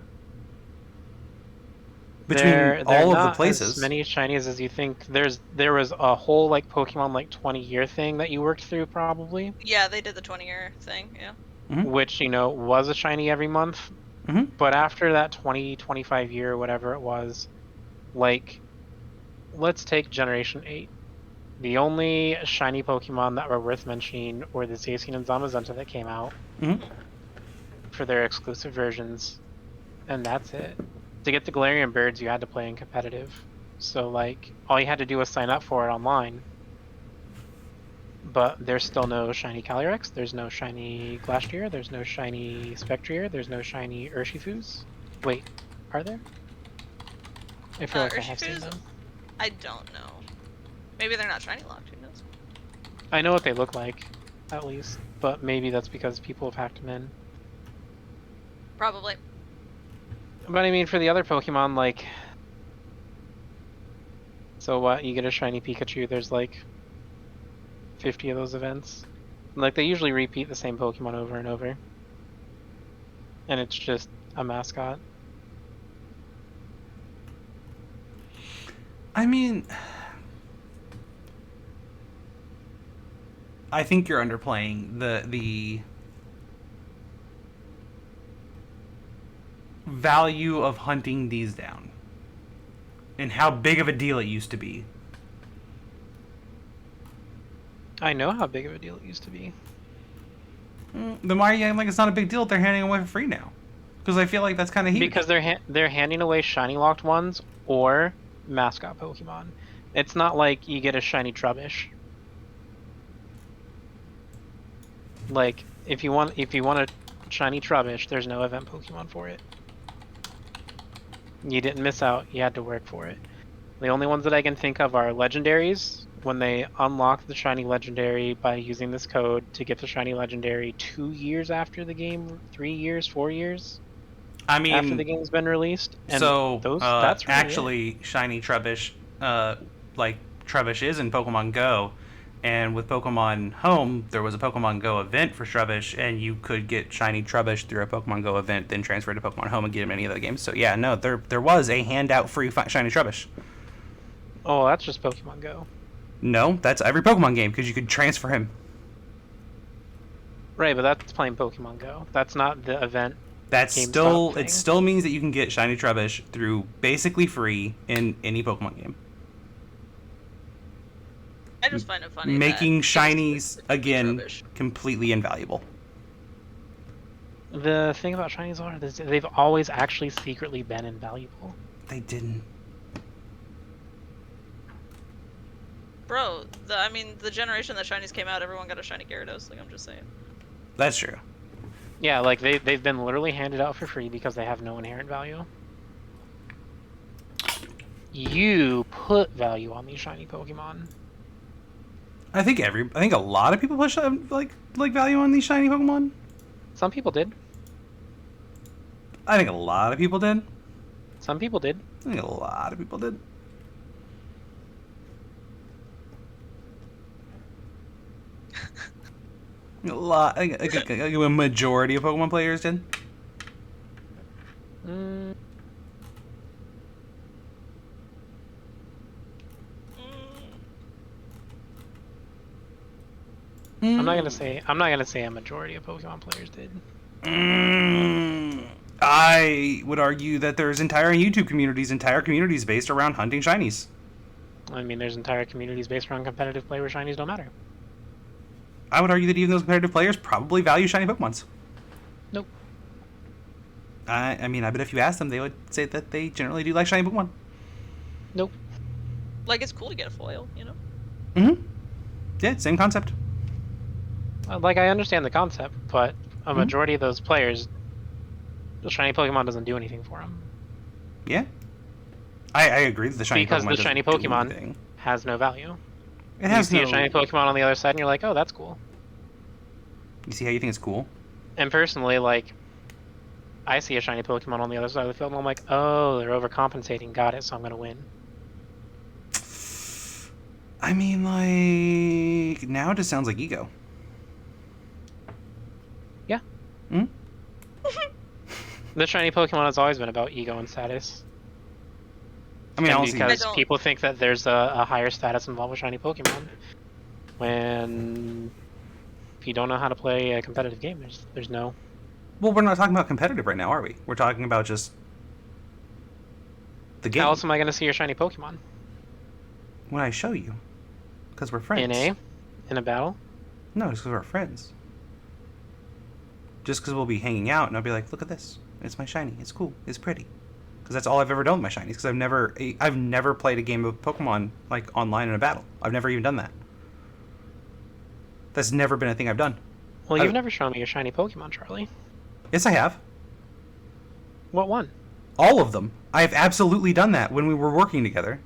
Between They're all of not the places. as many shinies as you think. There was a whole like Pokemon like 20-year thing that you worked through probably. Yeah, they did the 20-year thing. Yeah. Mm-hmm. Which, you know, was a shiny every month. Mm-hmm. But after that 25 year, whatever it was, like, let's take Generation 8. The only shiny Pokemon that were worth mentioning were the Zacian and Zamazenta that came out for their exclusive versions. And that's it. To get the Galarian Birds, you had to play in competitive. So, like, all you had to do was sign up for it online. But there's still no shiny Calyrex, there's no shiny Glastrier, there's no shiny Spectrier, there's no shiny Urshifus. Wait, are there? I feel like I have seen Urshifus? them. I don't know. Maybe they're not shiny locked. Who knows? I know what they look like, at least, but maybe that's because people have hacked them in. Probably. But I mean, for the other Pokemon, like, so what? You get a shiny Pikachu. There's like 50 of those events. Like, they usually repeat the same Pokemon over and over, and it's just a mascot. I mean, I think you're underplaying the value of hunting these down and how big of a deal it used to be. I know how big of a deal it used to be. Then why are you acting like it's not a big deal if they're handing them away for free now? Because I feel like that's kind of huge. Because they're handing away shiny locked ones or mascot Pokemon. It's not like you get a shiny Trubbish. Like, if you want a shiny Trubbish, there's no event Pokemon for it. You didn't miss out. You had to work for it. The only ones that I can think of are legendaries. When they unlock the shiny legendary by using this code to get the shiny legendary 2 years after the game, 3 years, 4 years. I mean, after the game's been released. And so that's really actually shiny Trubbish, like Trubbish is in Pokemon Go, and with Pokemon Home, there was a Pokemon Go event for Trubbish, and you could get shiny Trubbish through a Pokemon Go event, then transfer to Pokemon Home and get him in any other games. So yeah, no, there was a handout free shiny Trubbish. Oh, that's just Pokemon Go. No, that's every Pokemon game because you could transfer him. Right, but that's playing Pokemon Go. That's not the event. That's GameStop still thing. it still means that you can get shiny Trubbish through basically free in any Pokemon game. I just find it funny. Making that shinies it's again rubbish. completely invaluable. The thing about shinies are they've always actually secretly been invaluable. They didn't. Bro, the generation that shinies came out, everyone got a shiny Gyarados. Like, I'm just saying. That's true. Yeah, like they've been literally handed out for free because they have no inherent value. You put value on these shiny Pokemon. I think a lot of people push like value on these shiny Pokemon. Some people did. I think a lot of people did. Some people did. I think a lot of people did. I think a majority of Pokemon players did. Mm, I'm not gonna say a majority of Pokemon players did. I would argue that there's entire communities based around hunting shinies. I mean, there's entire communities based around competitive play where shinies don't matter. I would argue that even those competitive players probably value shiny Pokemons. Nope. I mean, I bet if you asked them, they would say that they generally do like shiny Pokemon. Nope. Like, it's cool to get a foil, you know? Mm-hmm. Yeah, same concept. Like, I understand the concept, but a majority of those players, the shiny Pokemon doesn't do anything for them. Yeah. I agree that the shiny because Pokemon the shiny doesn't do Pokemon anything. has no value. It has you see no... a shiny Pokemon on the other side, and you're like, oh, that's cool. You see how you think it's cool? And personally, like, I see a shiny Pokemon on the other side of the field, and I'm like, oh, they're overcompensating. Got it, so I'm gonna win. I mean, like... Now it just sounds like ego. Yeah. Hmm? The shiny Pokemon has always been about ego and status. I mean, And honestly... because people think that there's a higher status involved with shiny Pokemon, when if you don't know how to play a competitive game, there's no... Well, we're not talking about competitive right now, are we? We're talking about just... the game. How else am I going to see your shiny Pokemon? When I show you. Because we're friends. In a battle? No, just because we're friends. Just because we'll be hanging out and I'll be like, look at this. It's my shiny. It's cool. It's pretty. Because that's all I've ever done with my shinies. Because I've never played a game of Pokemon like online in a battle. I've never even done that. That's never been a thing I've done. Well, you've never shown me your shiny Pokemon, Charlie. Yes, I have. What one? All of them. I have absolutely done that when we were working together.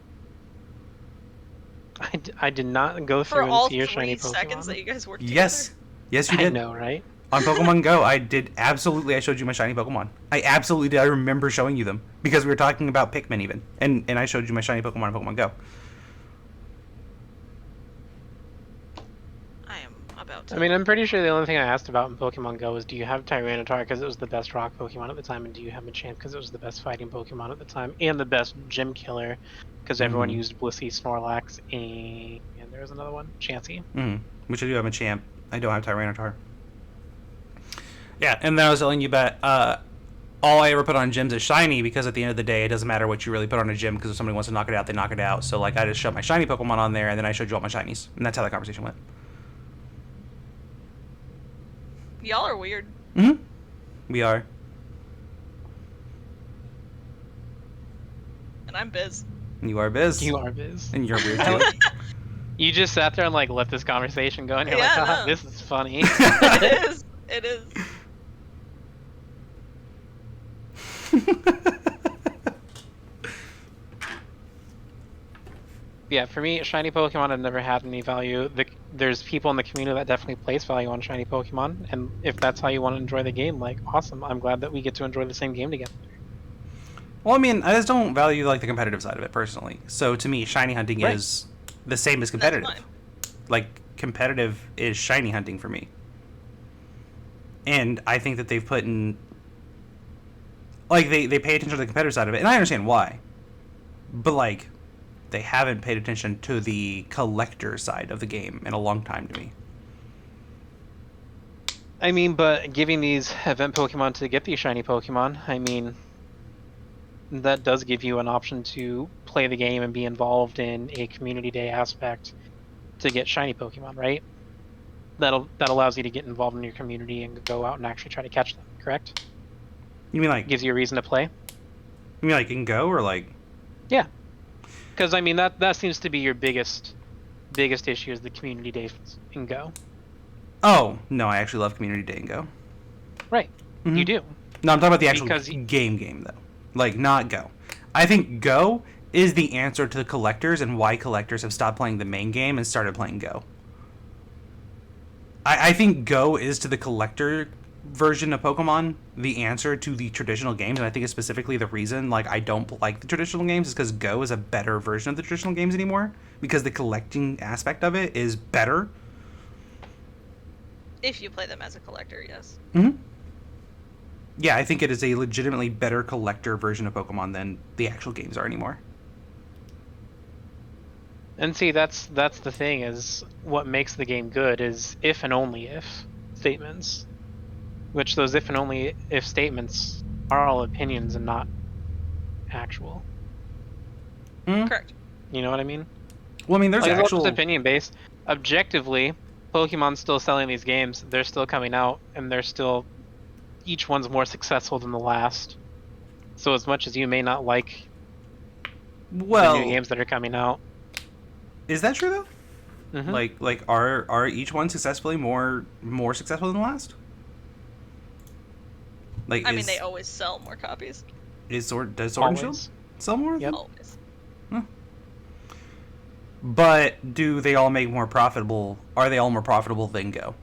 I did not go For through and all see your 3 shiny seconds Pokemon. that you guys worked together. Yes. Yes, you I did. know, right? On Pokemon Go, I did absolutely. I showed you my shiny Pokemon. I absolutely did. I remember showing you them because we were talking about Pikmin even, and I showed you my shiny Pokemon on Pokemon Go. I am about to. I mean, I'm pretty sure the only thing I asked about in Pokemon Go was, do you have Tyranitar because it was the best rock Pokemon at the time, and do you have Machamp because it was the best fighting Pokemon at the time, and the best gym killer because everyone Mhm. used Blissey, Snorlax, and there was another one, Chansey. Which I do have a champ. I don't have Tyranitar. Yeah, and then I was telling you about all I ever put on gyms is shiny because at the end of the day, it doesn't matter what you really put on a gym because if somebody wants to knock it out, they knock it out. So like I just showed my shiny Pokemon on there, and then I showed you all my shinies, and that's how that conversation went. Y'all are weird. We are. And I'm Biz. You are Biz. You are Biz. And you're weird too. You just sat there and like let this conversation go, and you're Yeah, like, haha, no. this is funny. It is. It is. Yeah, for me, shiny Pokemon have never had any value. There's people in the community that definitely place value on shiny Pokemon, and if that's how you want to enjoy the game, like, awesome. I'm glad that we get to enjoy the same game together. Well, I mean, I just don't value like the competitive side of it personally. So to me, shiny hunting Right. is the same as That's competitive. fine. Like competitive is shiny hunting for me. And I think that they've put in like they pay attention to the competitive side of it, and I understand why. But like they haven't paid attention to the collector side of the game in a long time to me. I mean, but giving these event Pokemon to get these shiny Pokemon, I mean, that does give you an option to play the game and be involved in a community day aspect to get shiny Pokemon, right? That allows you to get involved in your community and go out and actually try to catch them, correct? You mean like Gives you a reason to play. you mean like in Go or like Yeah, because I mean that seems to be your biggest issue is the community days in Go. oh no, I actually love Community Day in Go. Right, Mhm. you do. No, I'm talking about the actual Because game though. Like not Go. I think Go is the answer to the collectors and why collectors have stopped playing the main game and started playing Go. I think Go is to the collector version of Pokemon the answer to the traditional games, and I think it's specifically the reason like I don't like the traditional games is because Go is a better version of the traditional games anymore because the collecting aspect of it is better. If you play them as a collector, yes. Mm-hmm. Yeah, I think it is a legitimately better collector version of Pokemon than the actual games are anymore. And see, that's the thing is what makes the game good is if and only if statements, which those if and only if statements are all opinions and not actual. Mm-hmm. Correct. You know what I mean? Well, I mean, there's Like, it's all actual. just opinion based. Objectively, Pokemon's still selling these games. They're still coming out, and they're still each one's more successful than the last. So as much as you may not like Well, the new games that are coming out, is that true though? mhm. Like are each one successfully more successful than the last? Like I mean, they always sell more copies. does Sword and Shield Always. sell more? Yep. Always. But do they all make more profitable? Are they all more profitable than Go?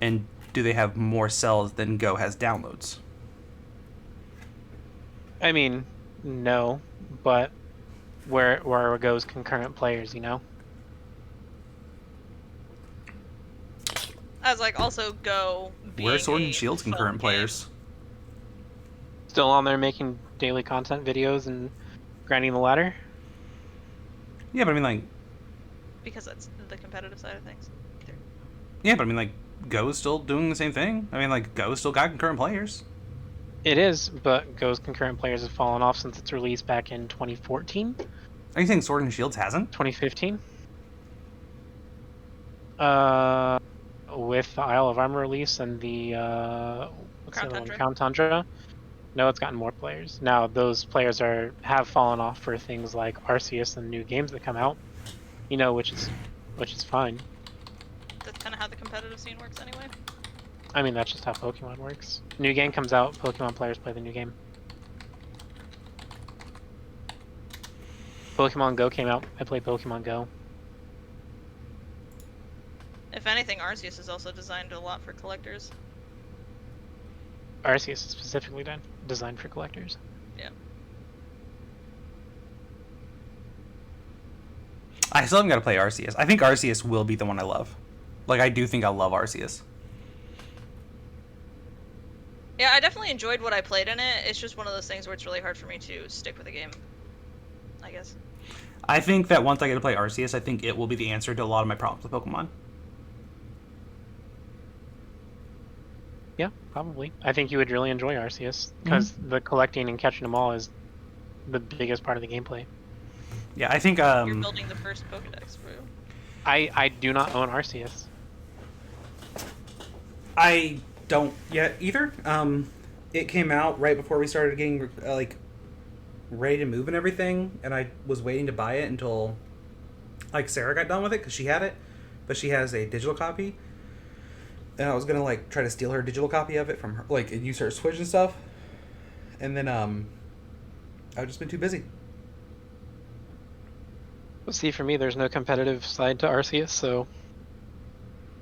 And do they have more sales than Go has downloads? I mean, no, but where goes concurrent players, you know? As like also Go. Where being Sword and a Shield's phone concurrent game. players? Still on there making daily content videos and grinding the ladder? Yeah, but I mean like Because that's the competitive side of things. yeah, but I mean like Go's still doing the same thing. I mean like Go's still got concurrent players. It is, but Go's concurrent players have fallen off since its release back in 2014, Are you saying Sword and Shields hasn't? 2015. With the Isle of Armor release and the what's the Crown other one? Tundra? Crown Tundra. No, it's gotten more players. Now those players have fallen off for things like Arceus and new games that come out. You know, which is fine. That's kind of how the competitive scene works anyway. I mean, that's just how Pokemon works. New game comes out, Pokemon players play the new game. Pokemon Go came out, I played Pokemon Go. If anything, Arceus is also designed a lot for collectors. Arceus is specifically designed for collectors. Yeah. I still haven't got to play Arceus. I think Arceus will be the one I love. Like, I do think I'll love Arceus. Yeah, I definitely enjoyed what I played in it. It's just one of those things where it's really hard for me to stick with a game, I guess. I think that once I get to play Arceus, I think it will be the answer to a lot of my problems with Pokemon. Yeah, probably. I think you would really enjoy Arceus because the collecting and catching them all is the biggest part of the gameplay. Yeah, I think You're building the first Pokedex, bro. I do not own Arceus. I don't yet either. It came out right before we started getting like ready to move and everything, and I was waiting to buy it until like Sarah got done with it because she had it, but she has a digital copy, and I was gonna like try to steal her digital copy of it from her, like and use her Switch and stuff, and then I've just been too busy. Well, see, for me, there's no competitive side to Arceus, so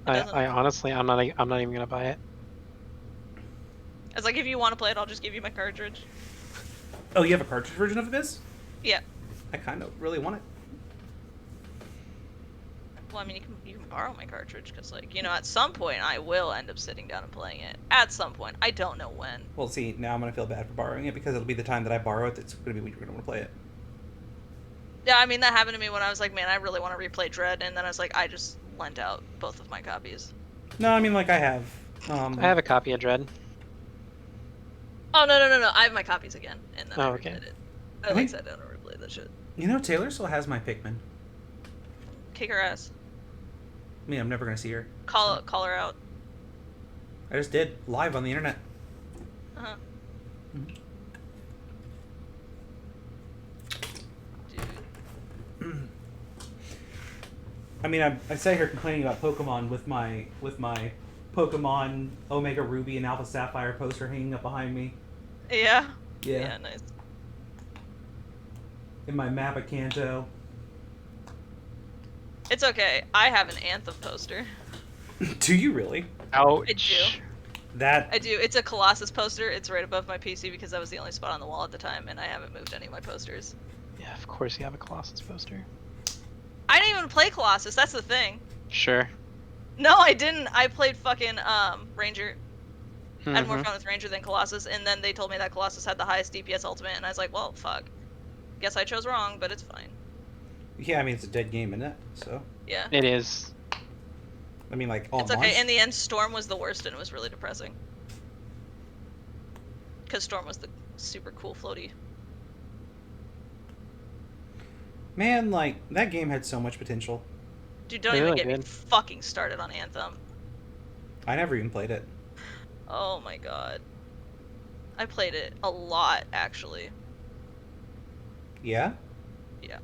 I honestly, I'm not even gonna buy it. It's like, if you want to play it, I'll just give you my cartridge. Oh, you have a cartridge version of this? Yeah. I kind of really want it. Well, I mean, you can borrow my cartridge, because, like, you know, at some point I will end up sitting down and playing it. At some point. I don't know when. Well, see, now I'm gonna feel bad for borrowing it because it'll be the time that I borrow it that's gonna be when you're gonna want to play it. Yeah, I mean, that happened to me when I was like, man, I really want to replay Dread, and then I was like, I just lent out both of my copies. No, I mean, like I have. I have a copy of Dread. Oh, no, I have my copies again, and then I okay. replayed it. I like sat down and replayed that shit. You know, Taylor still has my Pikmin. Kick her ass. I mean, I'm never gonna see her. Call her out. I just did live on the internet. Uh-huh. Mhm. Dude. I mean, I sat here complaining about Pokemon with my Pokemon Omega Ruby and Alpha Sapphire poster hanging up behind me. Yeah? Yeah. Yeah, nice. In my map at Kanto. It's okay. I have an Anthem poster. Do you really? Ouch. I do. That. I do. It's a Colossus poster. It's right above my PC because that was the only spot on the wall at the time, and I haven't moved any of my posters. Yeah, of course you have a Colossus poster. I didn't even play Colossus. That's the thing. Sure. No, I didn't. I played fucking Ranger. I had more Mhm. fun with Ranger than Colossus, and then they told me that Colossus had the highest DPS ultimate, and I was like, well, fuck. Guess I chose wrong, but it's fine. Yeah, I mean, it's a dead game, isn't it? So. Yeah. It is. I mean, like, all It's okay. In the end, Storm was the worst, and it was really depressing. Because Storm was the super cool floaty. Man, like, that game had so much potential. Dude, don't It even really get me did. fucking started on Anthem. I never even played it. Oh my god. I played it a lot, actually. Yeah? Yeah.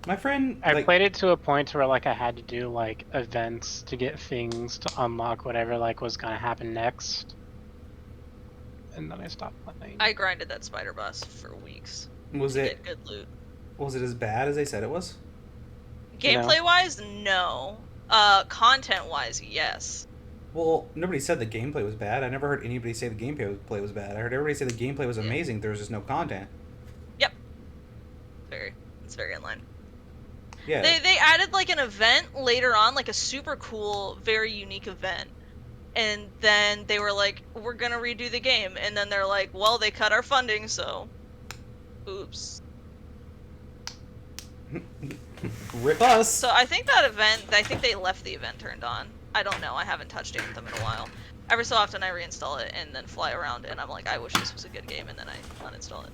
My friend. I like, played it to a point where like I had to do like events to get things to unlock whatever like was gonna happen next, and then I stopped playing. I grinded that spider boss for weeks. Was to it get good loot. was it as bad as they said it was? Gameplay wise, no. Content wise, yes. Well, nobody said the gameplay was bad. I never heard anybody say the gameplay was bad. I heard everybody say the gameplay was amazing. There was just no content. Yep. It's very in line. Yeah. They added like an event later on, like a super cool, very unique event. And then they were like, we're gonna redo the game. And then they're like, well, they cut our funding, so oops. Rip us. So I think I think they left the event turned on. I don't know, I haven't touched Anthem in a while. Every so often I reinstall it and then fly around and I'm like, I wish this was a good game, and then I uninstall it.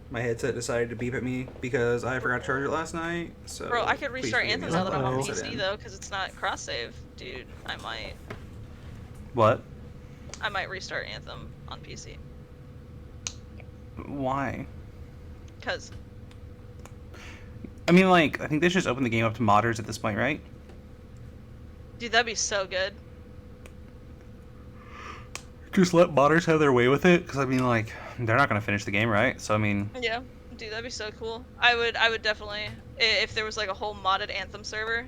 My headset decided to beep at me because I forgot to charge it last night. So Bro, I could please restart forgive me Anthem now that I'm on as I put it PC in. though, because it's not cross-save. Dude, I What? might restart Anthem on PC. Why? Because I mean, like, I think they should just open the game up to modders at this point, right? dude, that'd be so good. Just let modders have their way with it, because I mean, like, they're not going to finish the game, right? So I mean, Yeah. Dude, that'd be so cool. I would definitely, if there was like a whole modded Anthem server.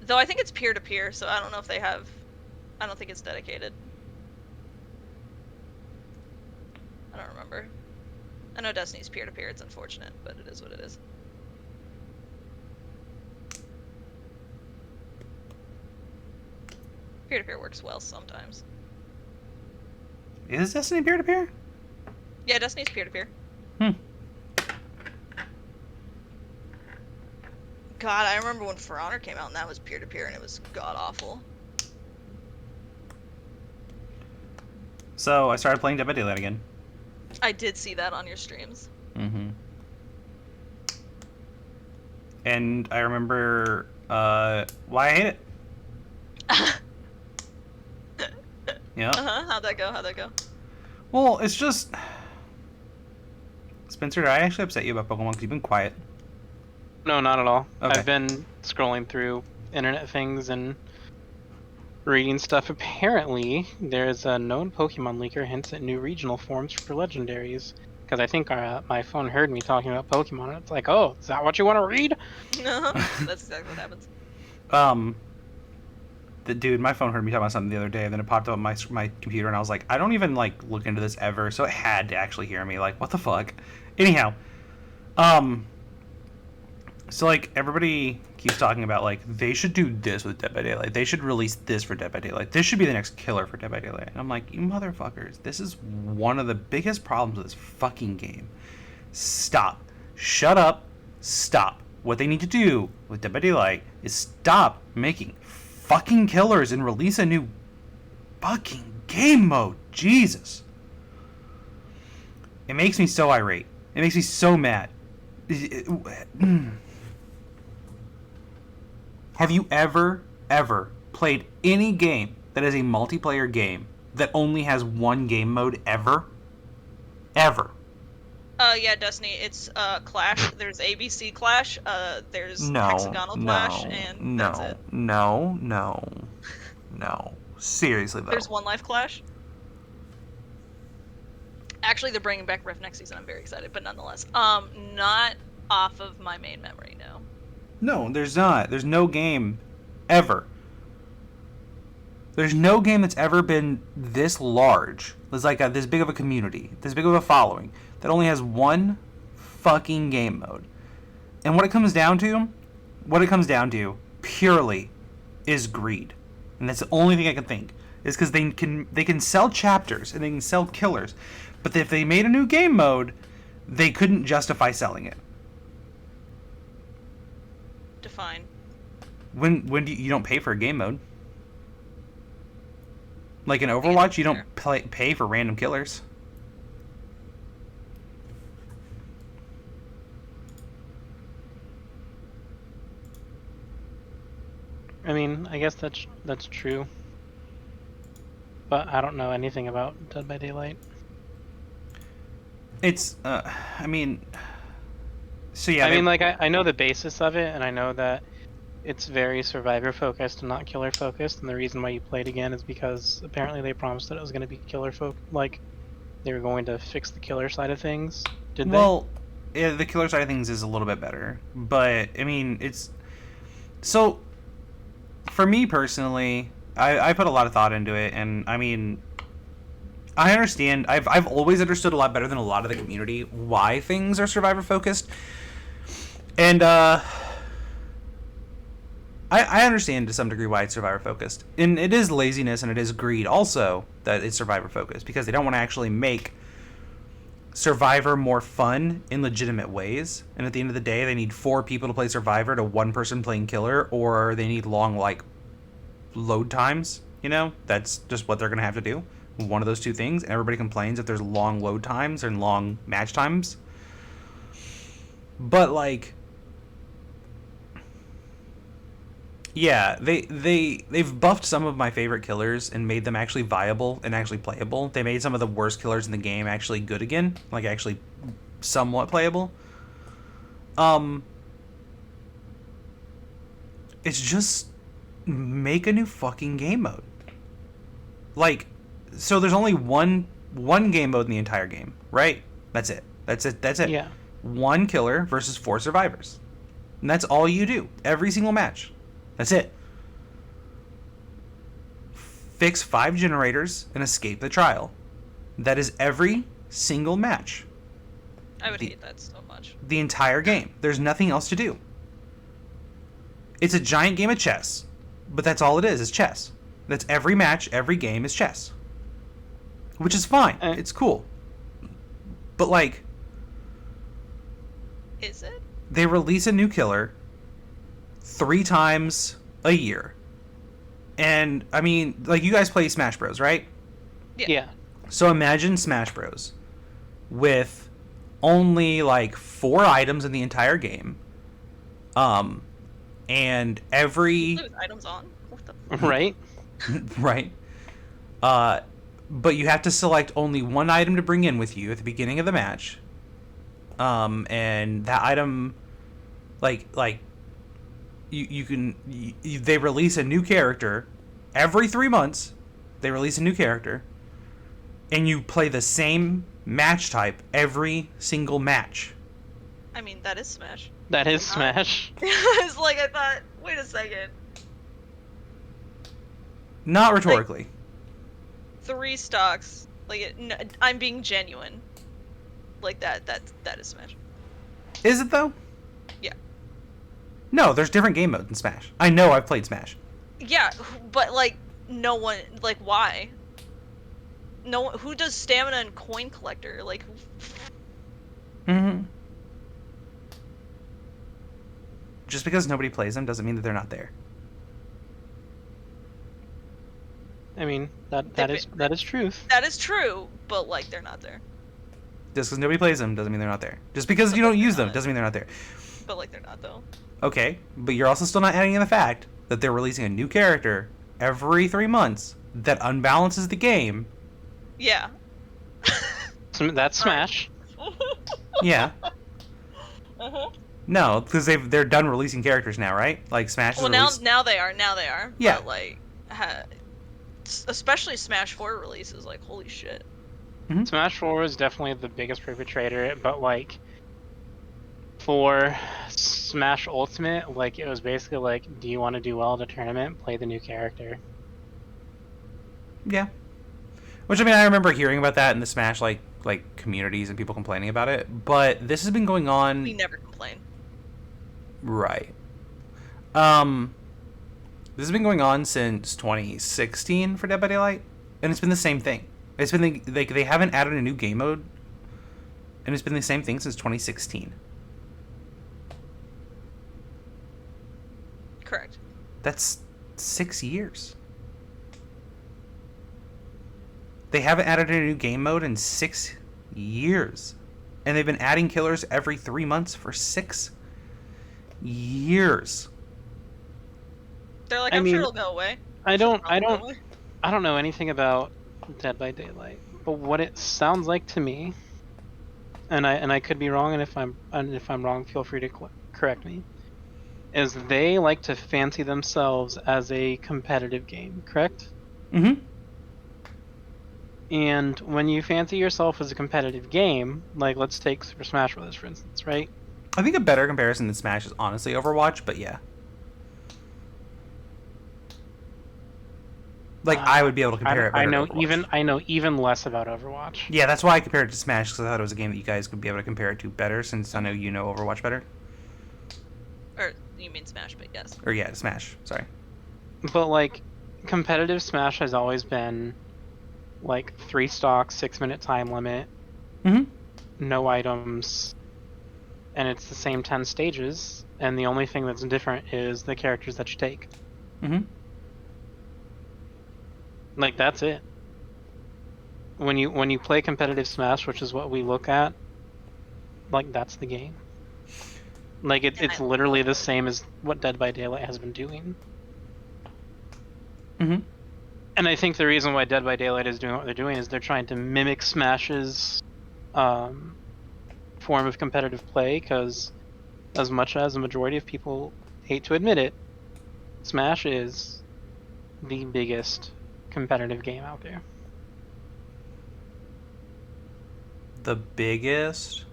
Though I think it's peer-to-peer, so I don't know if they have, I don't think it's dedicated. I don't remember. I know Destiny's peer-to-peer, it's unfortunate, but it is what it is. Peer-to-peer works well sometimes. Is Destiny peer-to-peer? Yeah, Destiny's peer-to-peer. God, I remember when For Honor came out and that was peer-to-peer and it was god-awful. So I started playing Dead by Daylight again. I did see that on your streams. Mm-hmm. And I remember why I hate it. Yeah. How'd that go? How'd that go? Well, it's just... Spencer, did I actually upset you about Pokemon? Because you've been quiet. No, not at all. Okay. I've been scrolling through internet things and reading stuff. Apparently, there's a known Pokemon leaker hints at new regional forms for legendaries. Because I think my phone heard me talking about Pokemon, and it's like, oh, is that what you want to read? That's exactly what happens. Dude, my phone heard me talking about something the other day, and then it popped up on my computer, and I was like, I don't even, like, look into this ever, so it had to actually hear me. Like, what the fuck? Anyhow, so, like, everybody keeps talking about, like, they should do this with Dead by Daylight. They should release this for Dead by Daylight. This should be the next killer for Dead by Daylight. And I'm like, you motherfuckers, this is one of the biggest problems with this fucking game. Stop. Shut up. Stop. What they need to do with Dead by Daylight is stop making fucking killers and release a new fucking game mode. Jesus. It makes me so irate. It makes me so mad. Have you ever played any game that is a multiplayer game that only has one game mode ever? Ever. Yeah, Destiny, it's Clash. There's ABC Clash, there's Hexagonal Clash, and that's it. No. Seriously, though. There's One Life Clash. Actually, they're bringing back Rift next season. I'm very excited, but nonetheless, not off of my main memory, no. No, there's not. There's no game ever. There's no game that's ever been this large. There's like this big of a community, this big of a following, that only has one fucking game mode. And what it comes down to, purely, is greed. And that's the only thing I can think. Is because they can sell chapters and they can sell killers. But if they made a new game mode, they couldn't justify selling it. Define. When do you don't pay for a game mode? Like in Overwatch, you don't pay for random killers. I mean, I guess that's true. But I don't know anything about Dead by Daylight. It's, I mean... So yeah, I mean, like, I know the basis of it, and I know that it's very survivor-focused and not killer-focused, and the reason why you played again is because apparently they promised that it was going to be like, they were going to fix the killer side of things. Did they? Well, yeah, the killer side of things is a little bit better, but, I mean, it's... So, for me personally, I put a lot of thought into it, and, I mean... I understand. I've always understood a lot better than a lot of the community why things are survivor-focused. And, I understand to some degree why it's survivor-focused. And it is laziness and it is greed also that it's survivor-focused. Because they don't want to actually make Survivor more fun in legitimate ways. And at the end of the day, they need 4 people to play Survivor to 1 person playing Killer. Or they need long, like, load times. You know? That's just what they're going to have to do. One of those two things. And everybody complains if there's long load times and long match times. But, like... Yeah, they've buffed some of my favorite killers and made them actually viable and actually playable. They made some of the worst killers in the game actually good again, like actually somewhat playable. It's just make a new fucking game mode. Like, so there's only one game mode in the entire game, right? That's it. That's it. That's it. Yeah. 1 killer versus 4 survivors. And that's all you do. Every single match. That's it. Fix 5 generators and escape the trial. That is every single match. I would hate that so much. The entire game. There's nothing else to do. It's a giant game of chess, but that's all it is chess. That's every match, every game is chess. Which is fine. It's cool. But, like... Is it? They release a new killer 3 times a year. And, I mean, like, you guys play Smash Bros, right? Yeah. So imagine Smash Bros with only, like, 4 items in the entire game. And every... With items on? What the... Right? Right. But you have to select only 1 item to bring in with you at the beginning of the match. And that item, they release a new character every 3 months. They release a new character, and you play the same match type every single match. I mean, that is Smash. That is Smash. It's like, I thought, wait a second. Not rhetorically. Like, 3 stocks. Like, I'm being genuine. Like, that is Smash. Is it, though? Yeah. No, there's different game modes in Smash. I know, I've played Smash. Yeah, but, like, no one... Like, why? No one... Who does Stamina and Coin Collector? Like, Mm-hmm. Just because nobody plays them doesn't mean that they're not there. I mean, that is truth. that is true, but, like, they're not there. Just because nobody plays them doesn't mean they're not there. Just because you don't use them doesn't mean they're not there. But, like, they're not, though. Okay, but you're also still not adding in the fact that they're releasing a new character every 3 months that unbalances the game. Yeah. That's Smash. Yeah. Uh-huh. No, because they're done releasing characters now, right? Like Smash is Well, released... now they are. Yeah. But, like, especially Smash 4 releases, like, holy shit. Mm-hmm. Smash 4 was definitely the biggest perpetrator, but, like, for Smash Ultimate, like, it was basically like, do you want to do well at a tournament? Play the new character. Yeah. Which, I mean, I remember hearing about that in the Smash, like communities and people complaining about it, but this has been going on... We never complain. Right. This has been going on since 2016 for Dead by Daylight, and it's been the same thing. It's been they haven't added a new game mode, and it's been the same thing since 2016. Correct. That's 6 years. They haven't added a new game mode in 6 years, and they've been adding killers every 3 months for 6 years. They're like, I I'm mean, sure it'll go away. I don't Probably. know anything about Dead by Daylight, but what it sounds like to me, and I could be wrong, and if I'm wrong, feel free to correct me, is they like to fancy themselves as a competitive game, correct? Mm-hmm. And when you fancy yourself as a competitive game, like let's take Super Smash Bros. For instance, right? I think a better comparison than Smash is honestly Overwatch, but yeah. Like, I would be able to compare it better I know to Overwatch. I know even less about Overwatch. Yeah, that's why I compared it to Smash, because I thought it was a game that you guys could be able to compare it to better, since I know you know Overwatch better. Or, you mean Smash, but yes. Or yeah, Smash, sorry. But like, competitive Smash has always been like 3 stocks, 6-minute time limit, Mm-hmm. no items, and it's the same 10 stages, and the only thing that's different is the characters that you take. Mm-hmm. Like, that's it. When you play competitive Smash, which is what we look at, like, that's the game. Like, it's literally the same as what Dead by Daylight has been doing. Mm-hmm. And I think the reason why Dead by Daylight is doing what they're doing is they're trying to mimic Smash's form of competitive play, because as much as the majority of people hate to admit it, Smash is the biggest competitive game out there. The biggest?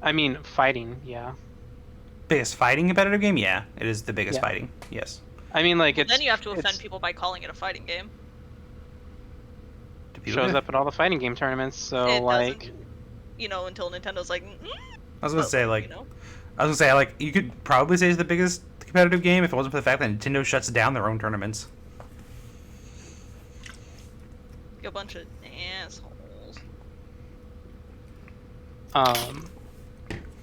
I mean, fighting, yeah. Biggest fighting competitive game? Yeah, it is the biggest Yeah. fighting. Yes. I mean, like, Then you have to offend people by calling it a fighting game. Do people shows do- up at all the fighting game tournaments, so, It like... doesn't, until Nintendo's like, I was gonna say like, you know. I was gonna say like, you could probably say it's the biggest competitive game if it wasn't for the fact that Nintendo shuts down their own tournaments. You a bunch of assholes.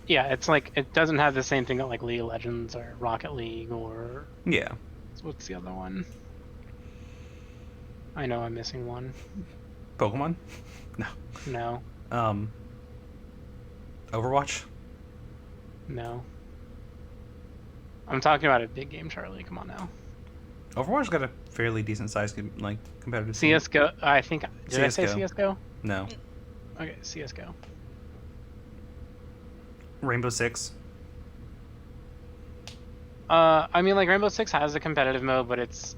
Yeah, it's like, it doesn't have the same thing that, like, League of Legends or Rocket League or... Yeah. What's the other one? I know I'm missing one. Pokemon? No. Overwatch? No. I'm talking about a big game, Charlie. Come on now. Overwatch got a fairly decent sized competitive scene. CSGO, I think... Did I say CS:GO. CSGO? No. Okay, CSGO. Rainbow Six. I mean, like, Rainbow Six has a competitive mode, but it's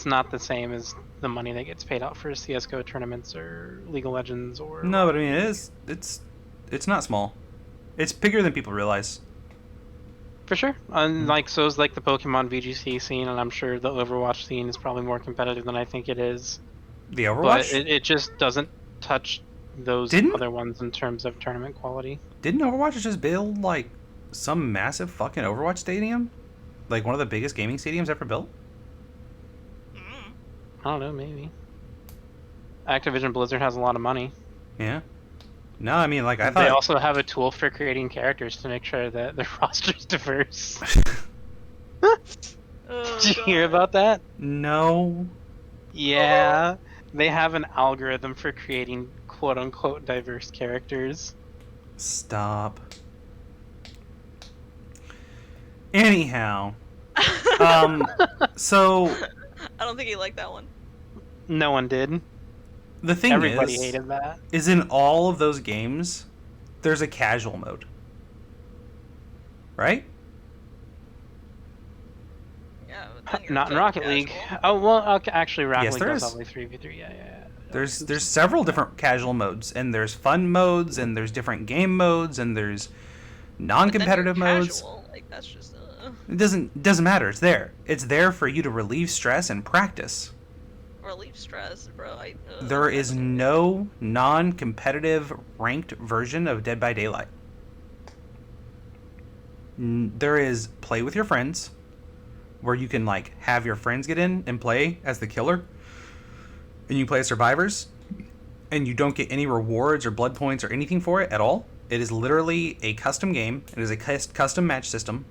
not the same as the money that gets paid out for CS:GO tournaments or League of Legends or... No, but I mean, it is. It's not small. It's bigger than people realize. For sure. And, like, so is, like, the Pokemon VGC scene, and I'm sure the Overwatch scene is probably more competitive than I think it is. The Overwatch? But it just doesn't touch those Didn't- other ones in terms of tournament quality. Didn't Overwatch just build, like, some massive fucking Overwatch stadium? Like, one of the biggest gaming stadiums ever built? Mm. I don't know, maybe. Activision Blizzard has a lot of money. Yeah. No, I mean, like, I thought... They also have a tool for creating characters to make sure that their roster's diverse. Oh, Did you hear God. about that? No. Yeah. They have an algorithm for creating quote-unquote diverse characters. Stop. Anyhow. So... I don't think he liked that one. No one did. The thing Everybody is... hated that. is in all of those games, there's a casual mode. Right? Yeah, but then you're Not in total Rocket League. casual. Oh, well, okay, actually, Rocket Yes, League there does is. have like 3v3. Yeah. There's several different casual modes, and there's fun modes, and there's different game modes, and there's But then you're non-competitive modes. casual. Like, that's just... It doesn't matter. It's there. It's there for you to relieve stress and practice. relief stress, bro. There is no non-competitive ranked version of Dead by Daylight. There is play with your friends, where you can like have your friends get in and play as the killer, and you play as survivors, and you don't get any rewards or blood points or anything for it at all. It is literally a custom game. It is a custom match system.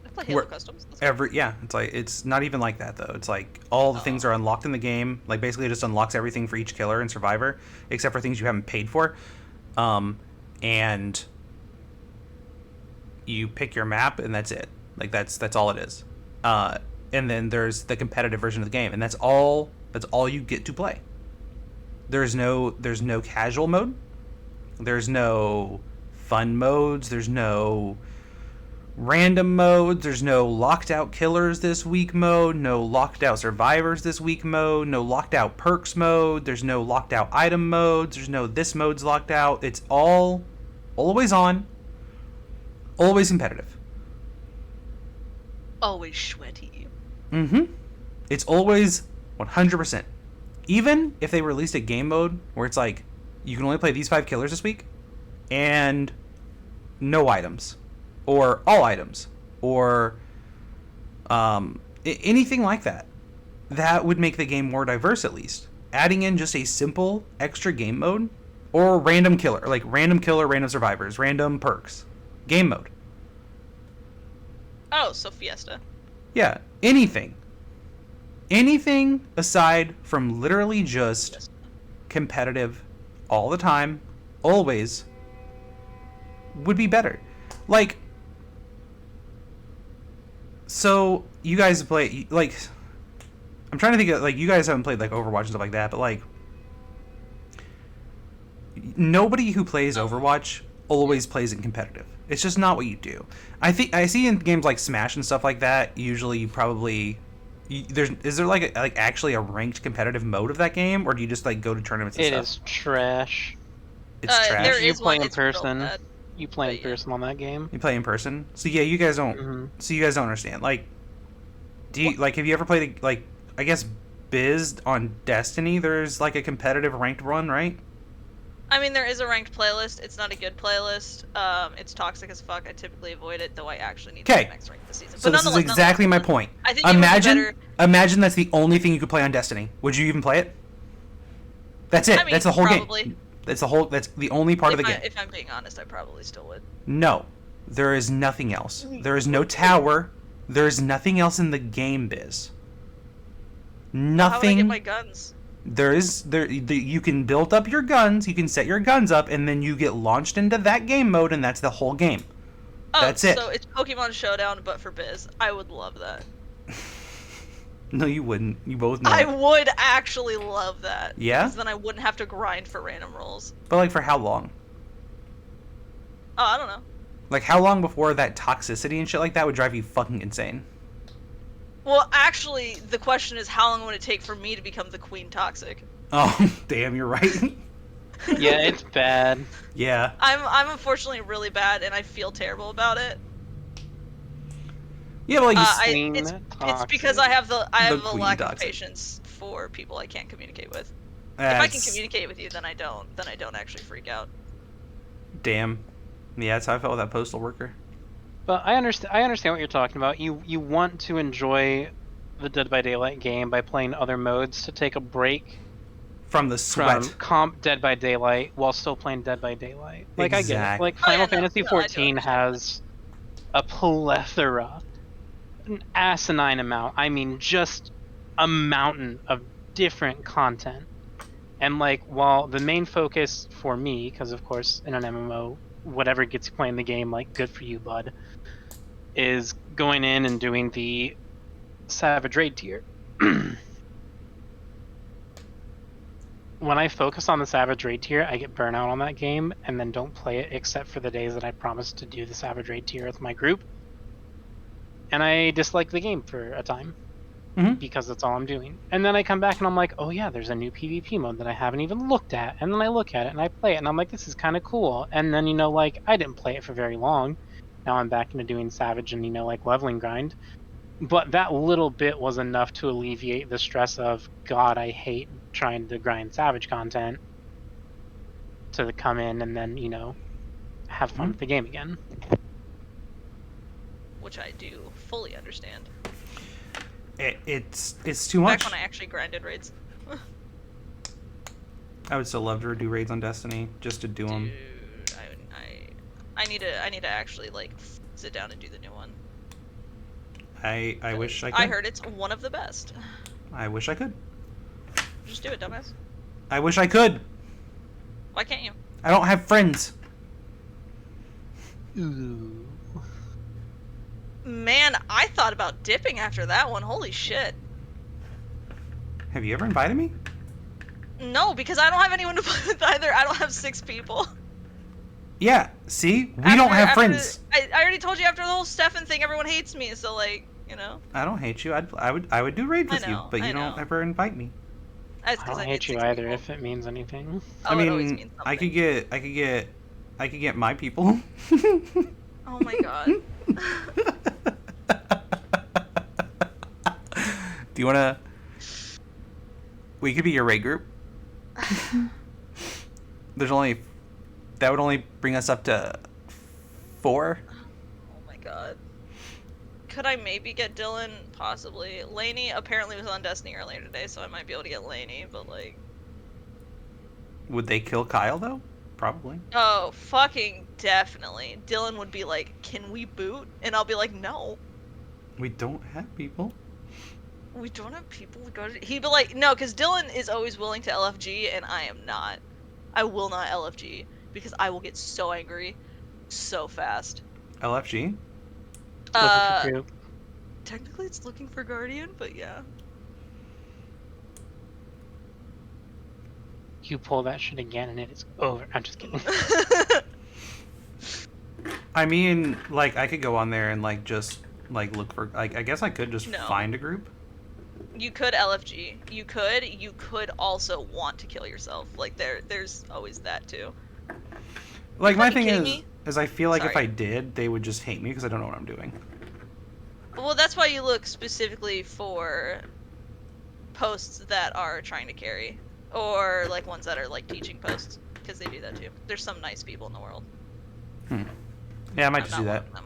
I play Halo Customs. That's It's like, it's not even like that though. It's like all the things are unlocked in the game. Like basically it just unlocks everything for each killer and survivor, except for things you haven't paid for. And you pick your map and that's it. Like that's all it is. And then there's the competitive version of the game, and that's all you get to play. There's no casual mode. There's no fun modes. There's no random modes. There's no locked out killers this week mode. No locked out survivors this week mode. No locked out perks mode. There's no locked out item modes. There's no this mode's locked out. It's all always on. Always competitive. always sweaty. Mm-hmm. It's always 100%. Even if they released a game mode where it's like, you can only play these 5 killers this week, and no items, or all items, or anything like that, that would make the game more diverse at least. Adding in just a simple extra game mode, or random killer, like random killer, random survivors, random perks, game mode. Oh, so Fiesta. Yeah, anything. Anything aside from literally just competitive all the time, always, would be better. Like, so you guys play, like, I'm trying to think of, like, you guys haven't played, like, Overwatch and stuff like that, but, like, nobody who plays Overwatch always plays in competitive. It's just not what you do. I see in games like Smash and stuff like that, usually you probably... is there like actually a ranked competitive mode of that game, or do you just like go to tournaments and It stuff? is trash. It's trash. There You is play one, in it's real person. bad. You play in But yeah. person on that game. You play in person. So yeah, you guys don't. Mhm. So you guys don't understand. Like, do you like? Have you ever played like? I guess Biz on Destiny. There's like a competitive ranked run, right? I mean, there is a ranked playlist. It's not a good playlist. It's toxic as fuck. I typically avoid it, though I actually need to Okay. get next rank this season. So But this is nonetheless- exactly my nonetheless, point. I think it would be Imagine, better. imagine that's the only thing you could play on Destiny. Would you even play it? That's it. I mean, that's the whole probably. game. That's the whole. That's the only part of the game. If I'm being honest, I probably still would. No, there is nothing else. There is no tower. There is nothing else in the game, Biz. How would I Nothing. get my guns? You can build up your guns. You can set your guns up, and then you get launched into that game mode, and that's the whole game. Oh, That's it. So it's Pokemon Showdown, but for Biz. I would love that. No, you wouldn't. You both know. I it. would actually love that. Yeah? Because then I wouldn't have to grind for random rolls. But like, for how long? Oh, I don't know. Like, how long before that toxicity and shit like that would drive you fucking insane? Well, actually, the question is, how long would it take for me to become the Queen Toxic? Oh, damn, you're right. Yeah, it's bad. Yeah. I'm unfortunately really bad, and I feel terrible about it. Yeah, but like, Queen It's Toxic. because I have the Queen lack Toxic. of patience for people I can't communicate with. If I can that's- communicate with you, then I don't actually freak out. Damn. Yeah, that's how I felt with that postal worker. But I understand what you're talking about. You want to enjoy the Dead by Daylight game by playing other modes to take a break From the sweat. from comp Dead by Daylight while still playing Dead by Daylight. Like I get it. Exactly. Like Oh, yeah, Final no, Fantasy no, I do XIV understand has a plethora, an asinine amount. I mean, just a mountain of different content. And like, while the main focus for me, because of course in an MMO, whatever gets you playing the game, like good for you, bud, is going in and doing the Savage Raid tier. When I focus on the Savage Raid tier, I get burnout on that game and then don't play it except for the days that I promised to do the Savage Raid tier with my group. And I dislike the game for a time Mhm. because that's all I'm doing. And then I come back and I'm like, oh yeah, there's a new PvP mode that I haven't even looked at. And then I look at it and I play it and I'm like, this is kind of cool. And then, like, I didn't play it for very long. Now I'm back into doing Savage and, like, leveling grind. But that little bit was enough to alleviate the stress of, God, I hate trying to grind Savage content to come in and then, have fun with the game again. Which I do fully understand. It's too much. Back when I actually grinded raids. I would still love to do raids on Destiny just to do them. Dude, I need to actually like sit down and do the new one. I wish I could. I heard it's one of the best. I wish I could. Just do it, dumbass. I wish I could. Why can't you? I don't have friends. Ooh. Man, I thought about dipping after that one. Holy shit. Have you ever invited me? No, because I don't have anyone to play with either. I don't have 6 people. Yeah. See, we don't have friends. I already told you after the whole Stefan thing, everyone hates me. So like, I don't hate you. I would do raid with you, but you don't ever invite me. That's I 'cause don't need hate you 6 either people. if it means anything. Oh, I it always mean, means I could something. get my people. Oh my god. Do you wanna? We could be your raid group. That would only bring us up to 4. Oh my god. Could I maybe get Dylan? Possibly. Lainey apparently was on Destiny earlier today, so I might be able to get Lainey, but like... Would they kill Kyle though? Probably. Oh, fucking definitely. Dylan would be like, can we boot? And I'll be like, no. We don't have people. We don't have people to go to... He'd be like, no, because Dylan is always willing to LFG, and I am not. I will not LFG, because I will get so angry so fast. LFG. Looking for group. Technically it's looking for Guardian, but yeah. You pull that shit again and it is over. I'm just kidding. I mean, like, I could go on there and like just like look for. Like, I guess I could just No. find a group. You could LFG. You could also want to kill yourself. Like there's always that too. Like, my Are you thing kidding is, me? is I feel like if Sorry. I did, they would just hate me because I don't know what I'm doing. Well, that's why you look specifically for posts that are trying to carry, or like ones that are like teaching posts, because they do that too. There's some nice people in the world. Yeah, I might I'm just not do one that. of them.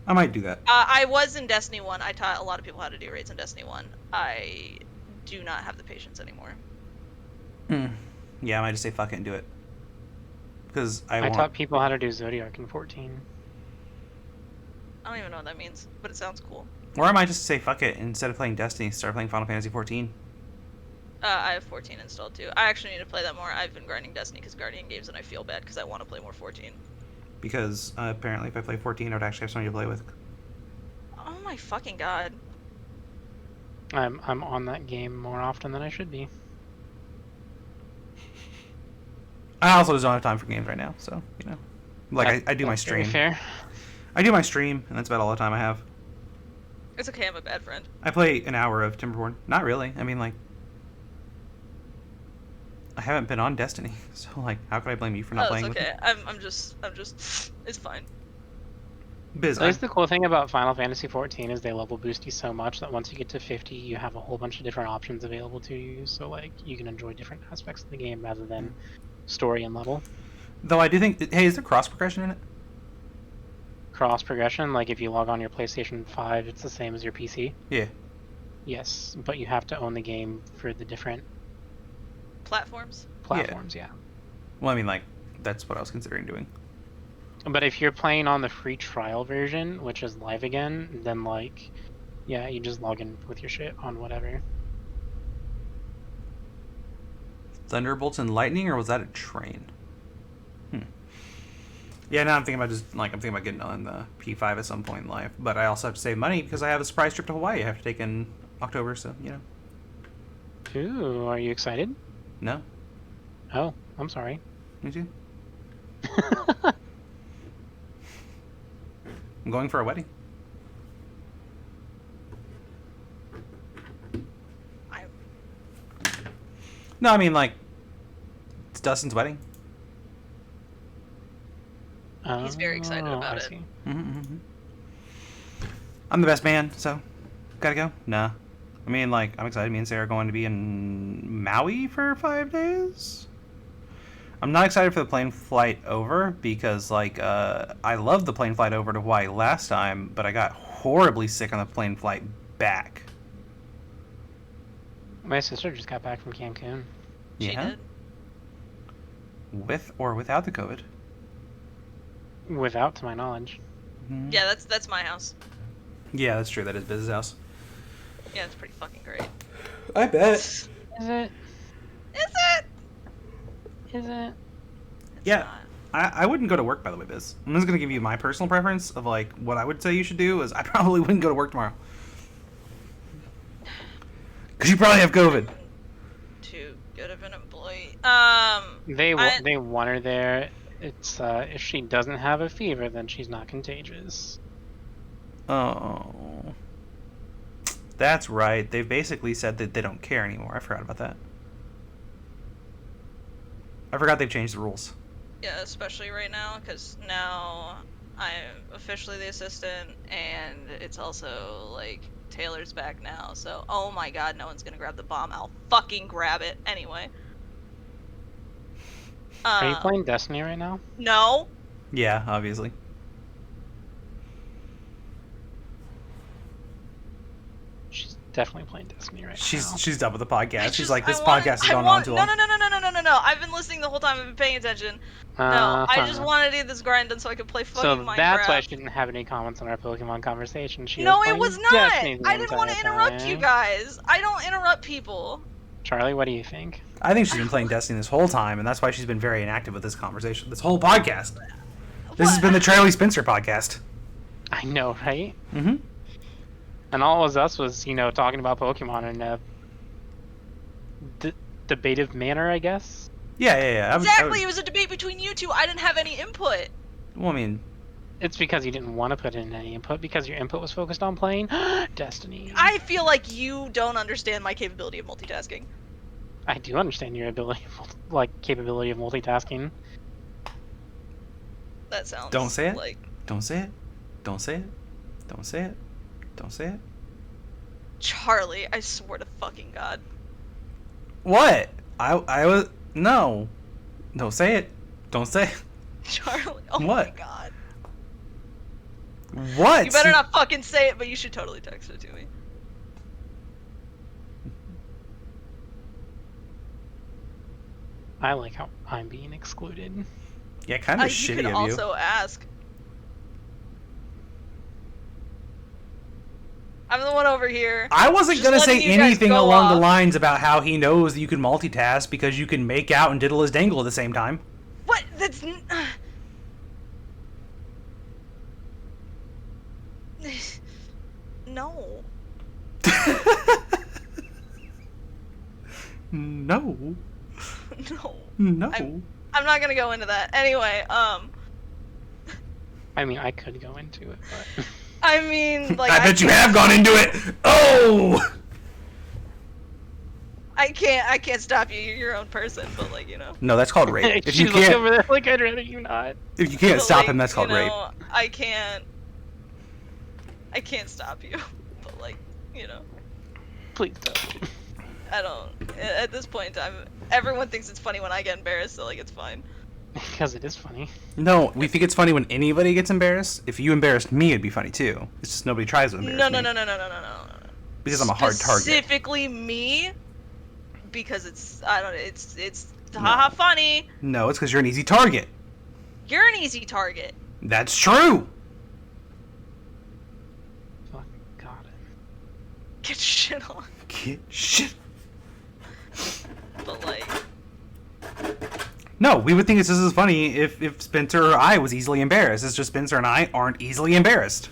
I might do that. I was in Destiny 1. I taught a lot of people how to do raids in Destiny 1. I do not have the patience anymore. Yeah, I might just say fuck it and do it. Because I taught people how to do Zodiac in 14. I don't even know what that means, but it sounds cool. Or I might just say fuck it, instead of playing Destiny, start playing Final Fantasy 14. I have 14 installed too. I actually need to play that more. I've been grinding Destiny because Guardian games, and I feel bad because I want to play more 14. Because apparently if I play 14, I would actually have somebody to play with. Oh my fucking god. I'm on that game more often than I should be. I also just don't have time for games right now, so, you know. Like, I do my That's very stream. fair. I do my stream, and that's about all the time I have. It's okay, I'm a bad friend. I play an hour of Timberborn. Not really. I mean, like, I haven't been on Destiny, so, like, how could I blame you for not playing it's okay. with me? I'm just, it's fine. Biz, At least the cool thing about Final Fantasy 14 is they level boost you so much that once you get to 50, you have a whole bunch of different options available to you. So, like, you can enjoy different aspects of the game rather than story and level. though I do think, hey, is there cross progression in it? Cross progression, like if you log on your PlayStation 5, it's the same as your PC. Yeah. Yes, but you have to own the game for the different Platforms? platforms, yeah. Well, I mean, like, that's what I was considering doing. But if you're playing on the free trial version, which is live again, then, like, yeah, you just log in with your shit on whatever. Thunderbolts and lightning, or was that a train? Yeah, now I'm thinking about I'm thinking about getting on the P5 at some point in life. But I also have to save money because I have a surprise trip to Hawaii I have to take in October, so, you know. Ooh, are you excited? No? Oh, I'm sorry. Me too. I'm going for a wedding. No, I mean, like, it's Dustin's wedding. He's very excited about it. See. Mm-hmm. I'm the best man, so gotta go. Nah. I mean, like, I'm excited. Me and Sarah are going to be in Maui for 5 days. I'm not excited for the plane flight over because, like, I loved the plane flight over to Hawaii last time, but I got horribly sick on the plane flight back. My sister just got back from Cancun. She Yeah? did. With or without the COVID? Without, to my knowledge. Mhm. Yeah, that's my house. Yeah, that's true. That is Biz's house. Yeah, it's pretty fucking great. I bet. Is it? Is it? Is it? It's Yeah. not. I wouldn't go to work, by the way, Biz. I'm just going to give you my personal preference of, like, what I would say you should do is I probably wouldn't go to work tomorrow. Because you probably have COVID. Too good of an employee. They want her there. It's if she doesn't have a fever, then she's not contagious. Oh. That's right. They've basically said that they don't care anymore. I forgot about that. I forgot they've changed the rules. Yeah, especially right now, because now I'm officially the assistant, and it's also, like, Taylor's back now, so, oh my god, no one's gonna grab the bomb. I'll fucking grab it anyway. Are you playing Destiny right now? No. Yeah, obviously. She's definitely playing Destiny right now. She's done with the podcast. She's like, this I want- podcast has I gone want- on too long. No. I've been listening the whole time. I've been paying attention. No, I just wanted to get this grind done so I could play fucking So Minecraft. that's why she didn't have any comments on our Pokemon conversation. No, it was not. Destiny the I didn't want to entire interrupt you time. guys. I don't interrupt people. Charlie, what do you think? I think she's been playing Destiny this whole time, and that's why she's been very inactive with this conversation. This whole podcast. This has been the Charlie Spencer podcast. I know, right? Mm-hmm. And all it was us was, talking about Pokemon in a debative manner, I guess. Yeah. Exactly, it was a debate between you two. I didn't have any input. Well, I mean, It's because you didn't want to put in any input, because your input was focused on playing Destiny. I feel like you don't understand my capability of multitasking. I do understand your capability of multitasking. That sounds Don't say it. like... Don't say it. Don't say it. Don't say it. Don't say it. Charlie, I swear to fucking God. What? I was... No. Don't say it. Don't say it. Charlie, oh What? my God. What? You better not fucking say it, but you should totally text it to me. I like how I'm being excluded. Yeah, kind of You shitty could of you. also ask. I'm the one over here. I wasn't Just going to say letting you guys anything go along the off. lines about how he knows that you can multitask because you can make out and diddle his dangle at the same time. What? That's... No. No. No. No. I'm not gonna go into that. Anyway, I mean, I could go into it, but I mean, like... I bet you have gone into it. Oh! I can't stop you. You're your own person, but like, you know. No, that's called rape. If she's you looking over can't, there like I'd rather you not. if you can't But, stop like, him, that's called you rape. know, I can't stop you. But like, you know, Please don't. I don't. At this point in time, everyone thinks it's funny when I get embarrassed, so like, it's fine. Because it is funny. No, we think it's funny when anybody gets embarrassed. If you embarrassed me, it'd be funny too. It's just nobody tries to embarrass No, me. No. Because I'm a hard target. Specifically me, because it's haha funny. No, it's because you're an easy target. You're an easy target. That's true. Fuck, got it. Get shit on. Get shit. But like, No, we would think this is funny if Spencer or I was easily embarrassed. It's just Spencer and I aren't easily embarrassed.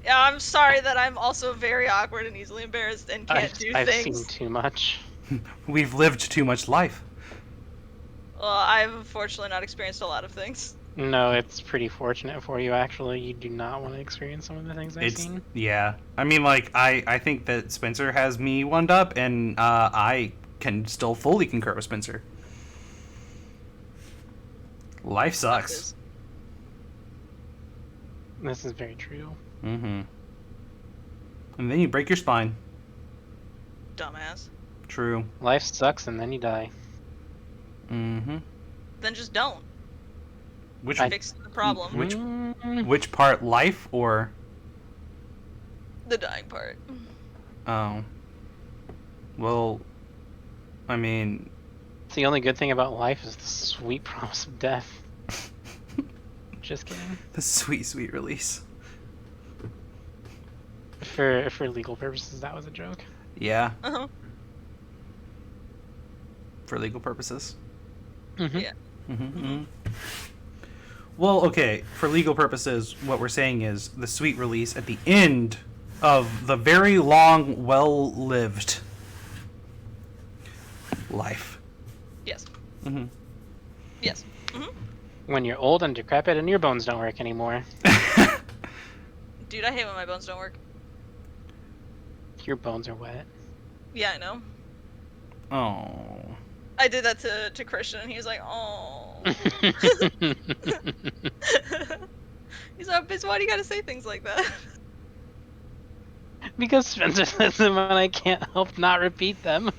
yeah, I'm sorry that I'm also very awkward and easily embarrassed and can't do I've things. seen too much. We've lived too much life. Well, I've unfortunately not experienced a lot of things. No, it's pretty fortunate for you, actually. You do not want to experience some of the things I've seen. Yeah. I mean, like, I think that Spencer has me one up, and I can still fully concur with Spencer. Life sucks. This is very true. Mm-hmm. And then you break your spine. Dumbass. True. Life sucks and then you die. Mm-hmm. Then just don't. Which Fix the problem. which part, life or... The dying part. Oh. Well, I mean... The only good thing about life is the sweet promise of death. Just kidding. The sweet, sweet release. For legal purposes, that was a joke. Yeah, Uh-huh. for legal purposes. Mm-hmm. Yeah. Mm-hmm. Well, okay, for legal purposes, what we're saying is the sweet release at the end of the very long, well-lived life. Yes. Mm-hmm. Yes. Mm-hmm. When you're old and decrepit and your bones don't work anymore. Dude, I hate when my bones don't work. Your bones are wet. Yeah, I know. Oh. I did that to Christian, and he was like, "Oh." He's like, "Bitch, why do you gotta say things like that?" Because Spencer says them and I can't help not repeat them.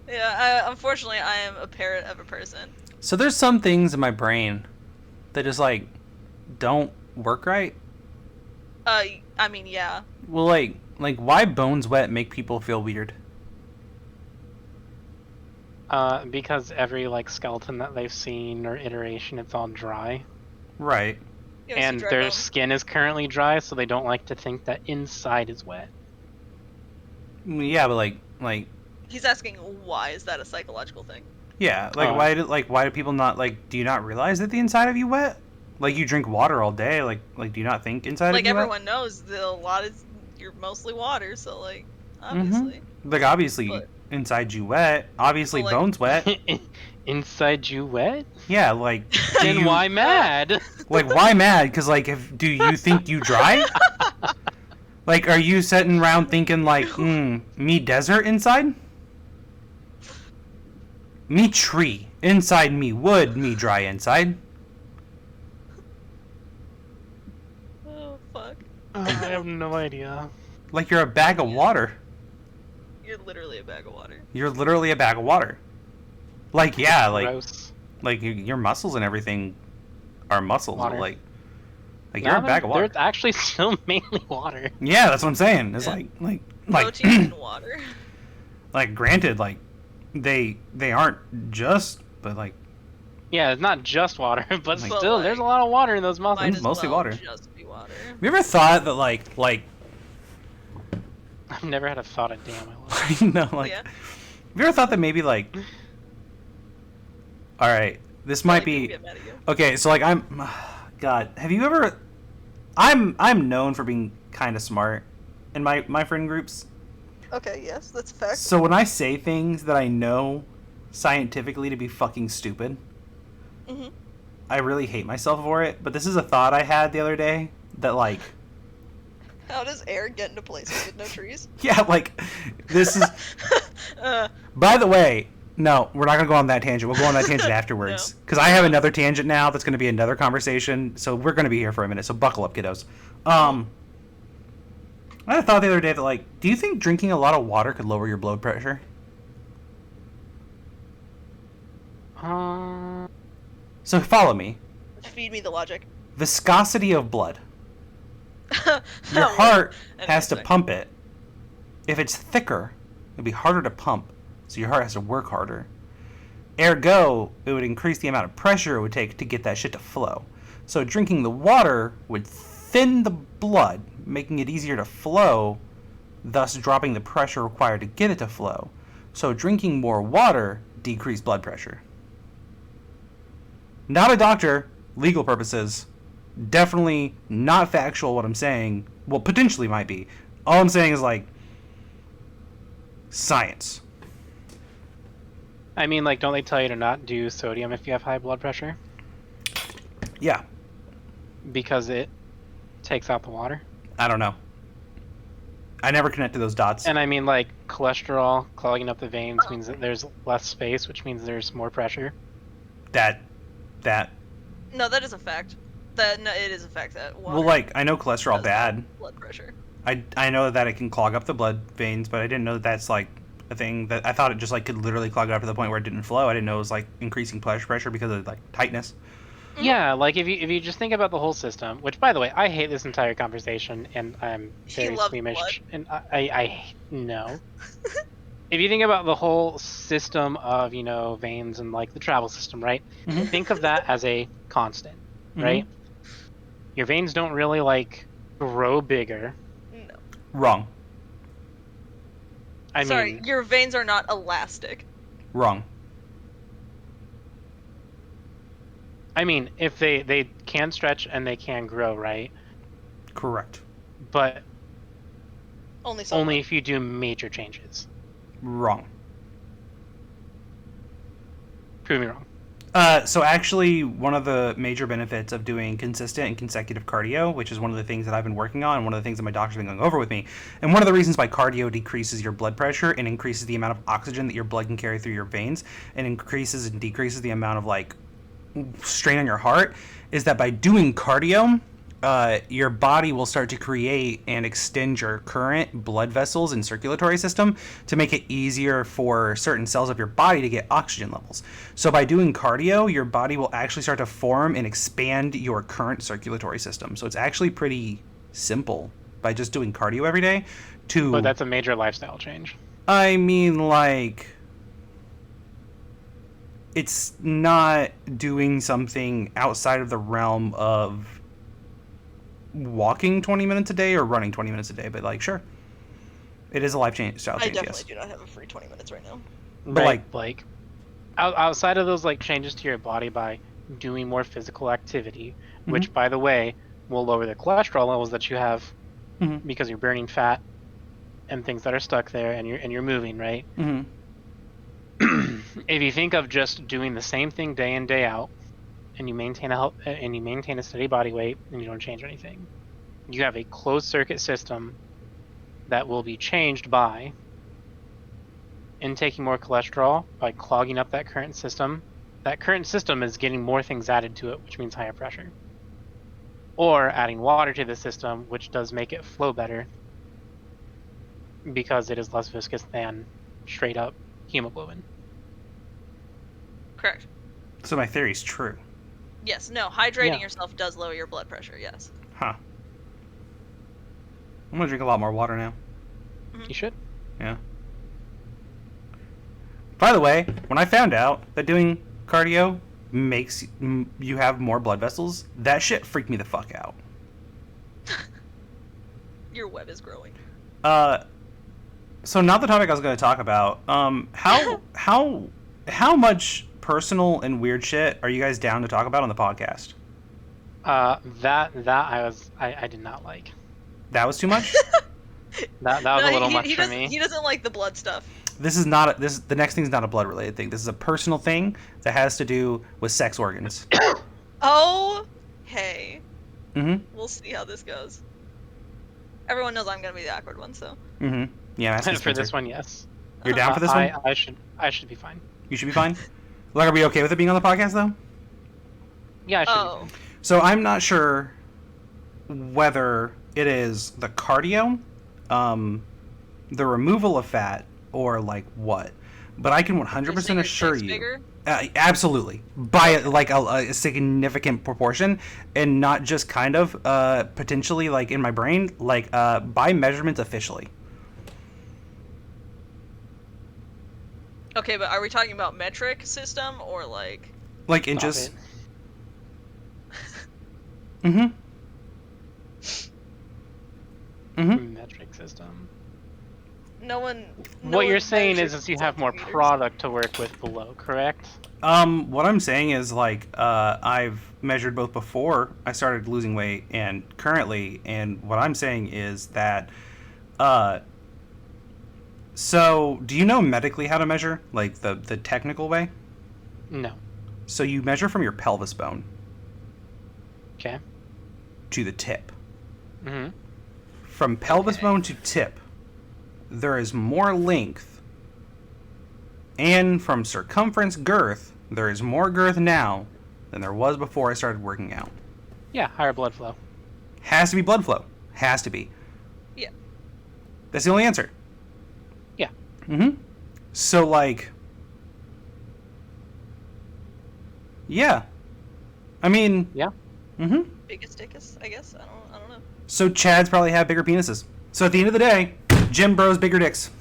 Yeah, unfortunately, I am a parrot of a person. So there's some things in my brain that just, like, don't work right. I mean, yeah. Well, like why bones wet make people feel weird? Because every, like, skeleton that they've seen or iteration, it's all dry. Right. You ever see And dry their bones? skin is currently dry, so they don't like to think that inside is wet. Yeah, but like He's asking, why is that a psychological thing? yeah, like why do people not do you not realize that the inside of you wet? Like you drink water all day, like do you not think inside Like of you everyone knows, you're mostly water, so like obviously. wet? Like obviously But- inside you wet, obviously But, like- bones wet. Inside you wet? Yeah, like do Then you- why mad? Like why mad? Cuz like do you think you dry? Like are you sitting around thinking like, me desert inside? Me tree inside, me wood, me dry inside. I have no idea. Like you're a bag of water. You're literally a bag of water. You're literally a bag of water. Like yeah, Gross. like your muscles and everything are muscles. Water. Like you're a bag of water. They're actually still mainly water. Yeah, that's what I'm saying. It's Yeah. like Protein and water. like granted, like they aren't just, but like Yeah, it's not just water, but But, still, there's a like, lot of water in those muscles. Might as mostly well water. just be water. have you ever thought that like I've never had a thought a day in my life. you know like Yeah. have you ever thought that maybe like all right, this might Like, people be get mad at you. okay, so like God, have you ever I'm known for being kind of smart in my friend groups. Okay, yes, that's a fact. So when I say things that I know scientifically to be fucking stupid, Mhm. I really hate myself for it. But this is a thought I had the other day that like, How does air get into places with no trees? yeah, like this is. By the way, no, we're not gonna go on that tangent. We'll go on that tangent afterwards No. because I have another tangent now that's gonna be another conversation. So we're gonna be here for a minute. So buckle up, kiddos. I had a thought the other day that like, do you think drinking a lot of water could lower your blood pressure? So follow me. Feed me the logic. Viscosity of blood. Your Oh, heart wait. has to Anyway, pump it. If it's thicker, it'd be harder to pump, so your heart has to work harder. Ergo, it would increase the amount of pressure it would take to get that shit to flow. So drinking the water would thin the blood, making it easier to flow, thus dropping the pressure required to get it to flow. So drinking more water decreased blood pressure. Not a doctor, legal purposes. Definitely not factual what I'm saying. Well, potentially might be. All I'm saying is like science. I mean, like, don't they tell you to not do sodium if you have high blood pressure? Yeah, Because it takes out the water? I don't know. I never connected those dots. And I mean, like, cholesterol clogging up the veins means that there's less space, which means there's more pressure. That No, that is a fact. It is a fact that water well, like I know cholesterol does bad. blood pressure. I know that it can clog up the blood veins, but I didn't know that that's like a thing. That I thought it just like could literally clog it up to the point where it didn't flow. I didn't know it was like increasing blood pressure because of like tightness. Yeah, like if you just think about the whole system, which by the way, I hate this entire conversation, and I'm very loves squeamish, blood. and I no. If you think about the whole system of veins and like the travel system, right? Mhm. Think of that as a constant, Mhm. right? Your veins don't really like grow bigger. No. Wrong. I Sorry, mean, your veins are not elastic. Wrong. if they can stretch and they can grow, right? Correct. But Only some. only if you do major changes. Wrong. Prove me wrong. So actually, one of the major benefits of doing consistent and consecutive cardio, which is one of the things that I've been working on, and one of the things that my doctor's been going over with me, and one of the reasons why cardio decreases your blood pressure and increases the amount of oxygen that your blood can carry through your veins, and increases and decreases the amount of like strain on your heart, is that by doing cardio, your body will start to create and extend your current blood vessels and circulatory system to make it easier for certain cells of your body to get oxygen levels. So by doing cardio, your body will actually start to form and expand your current circulatory system. So it's actually pretty simple by just doing cardio every day to... But that's a major lifestyle change. I mean, like... It's not doing something outside of the realm of walking 20 minutes a day or running 20 minutes a day, but like, sure. It is a lifestyle change, I definitely yes. do not have a free 20 minutes right now. But Right, like outside of those like changes to your body by doing more physical activity, which by the way will lower the cholesterol levels that you have Mhm. because you're burning fat and things that are stuck there, and you're moving, right? Mm-hmm. If you think of just doing the same thing day in day out, and you maintain a steady body weight, and you don't change anything, you have a closed circuit system that will be changed by intaking more cholesterol, by clogging up that current system. That current system is getting more things added to it, which means higher pressure. or adding water to the system, which does make it flow better because it is less viscous than straight up hemoglobin. Correct. So my theory's true. Yes. No. Hydrating Yeah. yourself does lower your blood pressure. Yes. Huh. I'm gonna drink a lot more water now. You should. Yeah. By the way, when I found out that doing cardio makes you have more blood vessels, that shit freaked me the fuck out. Your web is growing. So not the topic I was going to talk about. How much personal and weird shit are you guys down to talk about on the podcast? That I did not like. That was too much. That was a little much he for doesn't, me. He doesn't like the blood stuff. This is not the next thing's not a blood related thing. This is a personal thing that has to do with sex organs. Oh, hey. Mm-hmm. We'll see how this goes. Everyone knows I'm gonna be the awkward one, so. Mm-hmm. Yeah, that's For this one, yes. You're down for this one? I should be fine. You should be fine. Like, are we okay with it being on the podcast though? Yeah, I should Oh. be fine. So I'm not sure whether it is the cardio, the removal of fat, or like what. But I can 100% assure you, Bigger? absolutely, by like a significant proportion, and not just kind of potentially like in my brain, like by measurements officially. Okay, but are we talking about metric system or like? Like in Stop just. it. Mm-hmm. Mm-hmm. Metric system. No one. What you're saying measures is you have more centimeters. product to work with below, correct? What I'm saying is like I've measured both before I started losing weight and currently, and what I'm saying is that so do you know medically how to measure, like the technical way? No. So you measure from your pelvis bone Okay. to the tip. Mm-hmm. From pelvis Okay. bone to tip, there is more length, and from circumference girth, there is more girth now than there was before I started working out. Yeah, higher blood flow. Has to be blood flow. Has to be. Yeah. That's the only answer. Yeah. Mm-hmm. So like, yeah. I mean. Yeah. Mm-hmm. Biggest dickest, I guess. I don't know. So Chads probably have bigger penises. So at the end of the day, gym bros bigger dicks.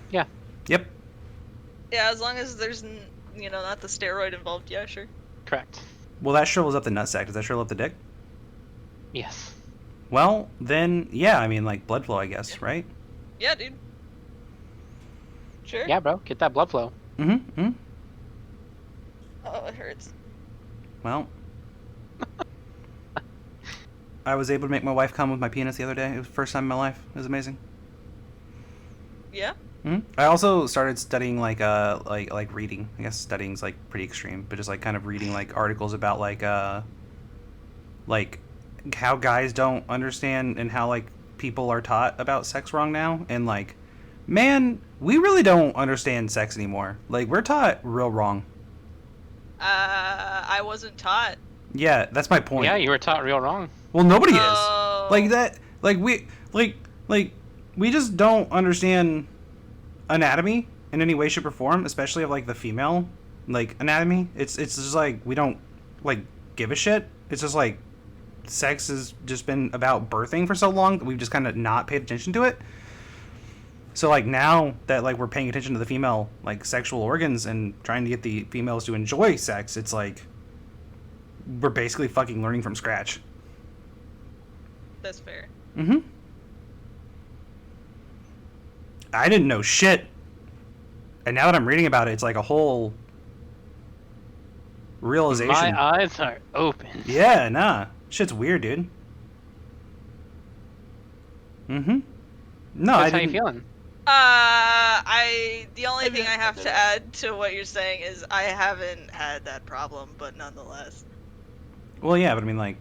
Yeah. Yep. Yeah, as long as there's not the steroid involved. Yeah, sure. Correct. Well, that shrivels up the nutsack. Does that shrivel up the dick? Yes. Well, then, yeah. I mean, like blood flow, I guess, right? Yeah, dude. Sure. Yeah, bro. Get that blood flow. Mm-hmm. Mm-hmm. Oh, it hurts. Well, I was able to make my wife come with my penis the other day. It was the first time in my life. It was amazing. Yeah. I also started studying like reading. I guess studying's like pretty extreme, but just like kind of reading like articles about like how guys don't understand and how like people are taught about sex wrong now, and like, man, we really don't understand sex anymore. Like we're taught real wrong. I wasn't taught. Yeah, that's my point. Yeah, you were taught real wrong. Well, nobody Oh. is. Like that. Like we just don't understand anatomy in any way, shape, or form, especially of like the female like anatomy. It's just like we don't like give a shit. It's just like sex has just been about birthing for so long that we've just kind of not paid attention to it. So like now that like we're paying attention to the female like sexual organs and trying to get the females to enjoy sex, it's like we're basically fucking learning from scratch. That's fair. Mm-hmm. I didn't know shit. And now that I'm reading about it, it's like a whole realization. My eyes are open. Yeah, nah. Shit's weird, dude. Mm-hmm. No, I Chris, how you didn't. feeling? The only thing I have to add to what you're saying is I haven't had that problem, but nonetheless. Well, yeah, but I mean, like,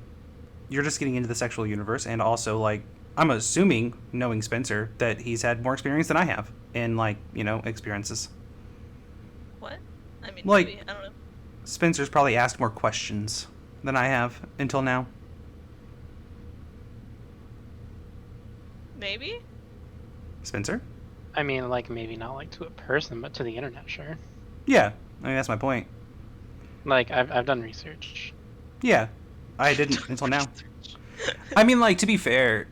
you're just getting into the sexual universe, and also, like, I'm assuming, knowing Spencer, that he's had more experience than I have in, like, experiences. What? I mean, Like- maybe. I don't know. Spencer's probably asked more questions than I have until now. Maybe? Spencer? I mean, like, maybe not like to a person, but to the internet, sure. Yeah, I mean, that's my point. Like, I've done research. Yeah, I didn't until now. I mean, like, to be fair,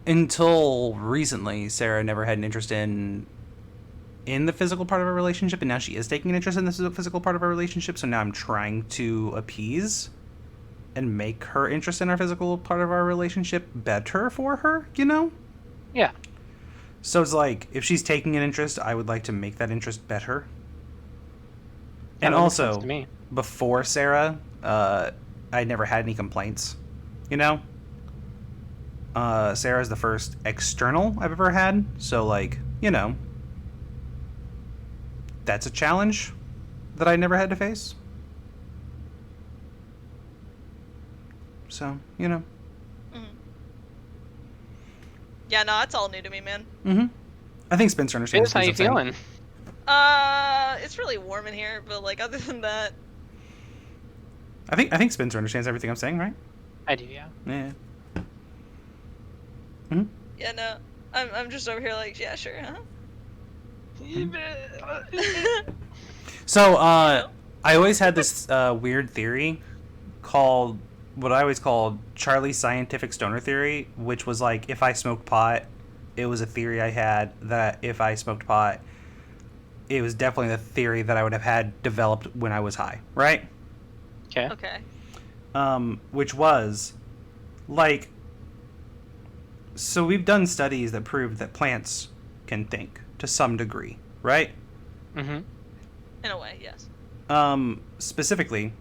until recently, Sarah never had an interest in the physical part of our relationship, and now she is taking an interest in the physical part of our relationship, so now I'm trying to appease and make her interest in our physical part of our relationship better for her, you know? Yeah. So it's like, if she's taking an interest, I would like to make that interest better. Yeah, And that makes sense also, to me. before Sarah, I never had any complaints, you know? Sarah's the first external I've ever had, so, like, you know, that's a challenge that I never had to face. So, you know. Mhm. Yeah, no, it's all new to me, man. Mm-hmm. I think Spencer understands. Fizz, how you feeling? It's really warm in here, but like other than that, I think Spencer understands everything I'm saying, right? I do, yeah. Yeah. Mm-hmm. yeah, no, I'm just over here like, yeah, sure, huh? So, I always had this weird theory called what I always called Charlie's scientific stoner theory, which was like, if I smoked pot, it was a theory I had that if I smoked pot, it was definitely the theory that I would have had developed when I was high, right? Okay. Okay. Which was like, so we've done studies that prove that plants can think to some degree, right? Mm-hmm. In a way, yes. Specifically,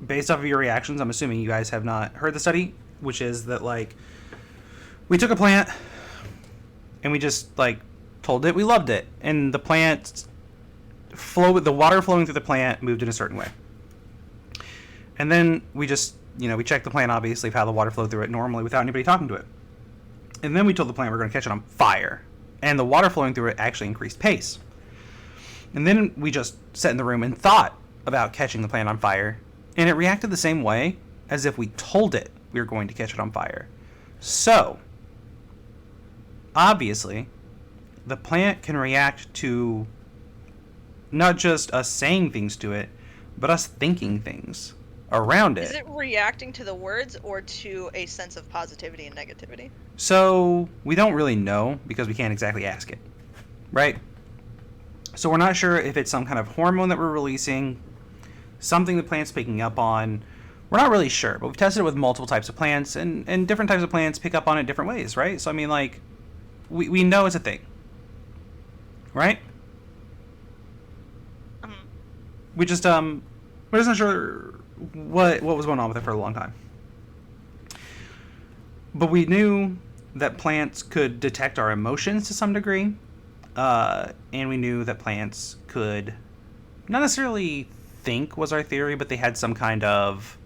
based off of your reactions, I'm assuming you guys have not heard the study, which is that, like, we took a plant and we just, like, told it we loved it, and the plant the water flowing through the plant moved in a certain way. And then we just, we checked the plant, obviously, of how the water flowed through it normally without anybody talking to it. And then we told the plant we're going to catch it on fire. And the water flowing through it actually increased pace. And then we just sat in the room and thought about catching the plant on fire. And it reacted the same way as if we told it we were going to catch it on fire. So, obviously, the plant can react to not just us saying things to it, but us thinking things around it. Is it reacting to the words or to a sense of positivity and negativity? So, we don't really know because we can't exactly ask it, right? So we're not sure if it's some kind of hormone that we're releasing, something the plant's picking up on. We're not really sure, but we've tested it with multiple types of plants, and different types of plants pick up on it different ways, right? So, I mean, like, we know it's a thing, right? We just, we're just not sure what was going on with it for a long time. But we knew that plants could detect our emotions to some degree, and we knew that plants could not necessarily think was our theory, but they had some kind of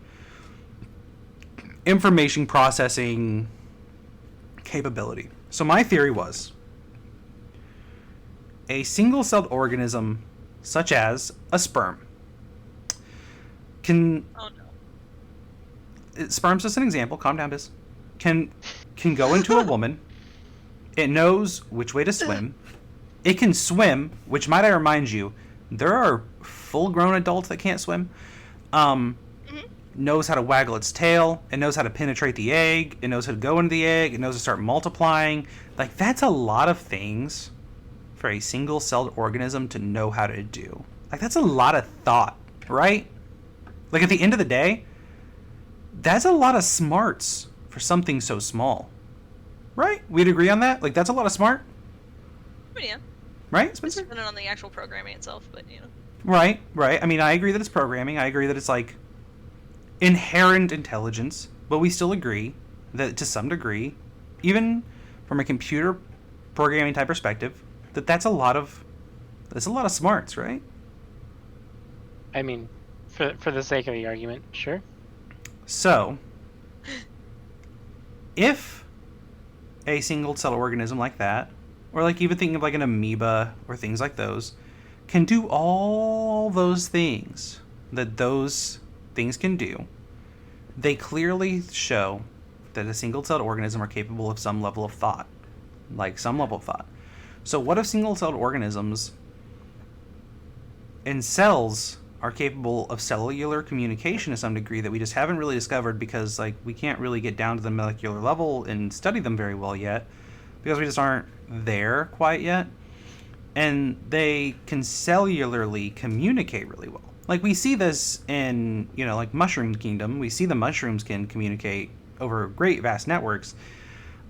information processing capability. So my theory was a single-celled organism such as a sperm can... Oh no. Sperm's just an example. Calm down, Biz. Can go into a woman. It knows which way to swim. It can swim, which, might I remind you, there are full-grown adults that can't swim. Knows how to waggle its tail. It knows how to penetrate the egg. It knows how to go into the egg. It knows to start multiplying. Like, that's a lot of things for a single-celled organism to know how to do. Like, that's a lot of thought, right? Like, at the end of the day, that's a lot of smarts for something so small. Right? We'd agree on that? Like, that's a lot of smart? But yeah, Right, it's Spencer? dependent on the actual programming itself, but you know. Right. I mean, I agree that it's programming. I agree that it's, like, inherent intelligence. But we still agree that, to some degree, even from a computer programming type perspective, that's a lot of smarts, right? I mean, for the sake of the argument, sure. So, if a single-cell organism like that, or like even thinking of like an amoeba or things like those, can do all those things that those things can do, they clearly show that a single-celled organism are capable of some level of thought. Like, some level of thought. So what if single-celled organisms and cells are capable of cellular communication to some degree that we just haven't really discovered because, like, we can't really get down to the molecular level and study them very well yet because we just aren't there quite yet. And they can cellularly communicate really well. Like, we see this in, like, Mushroom Kingdom. We see the mushrooms can communicate over great vast networks.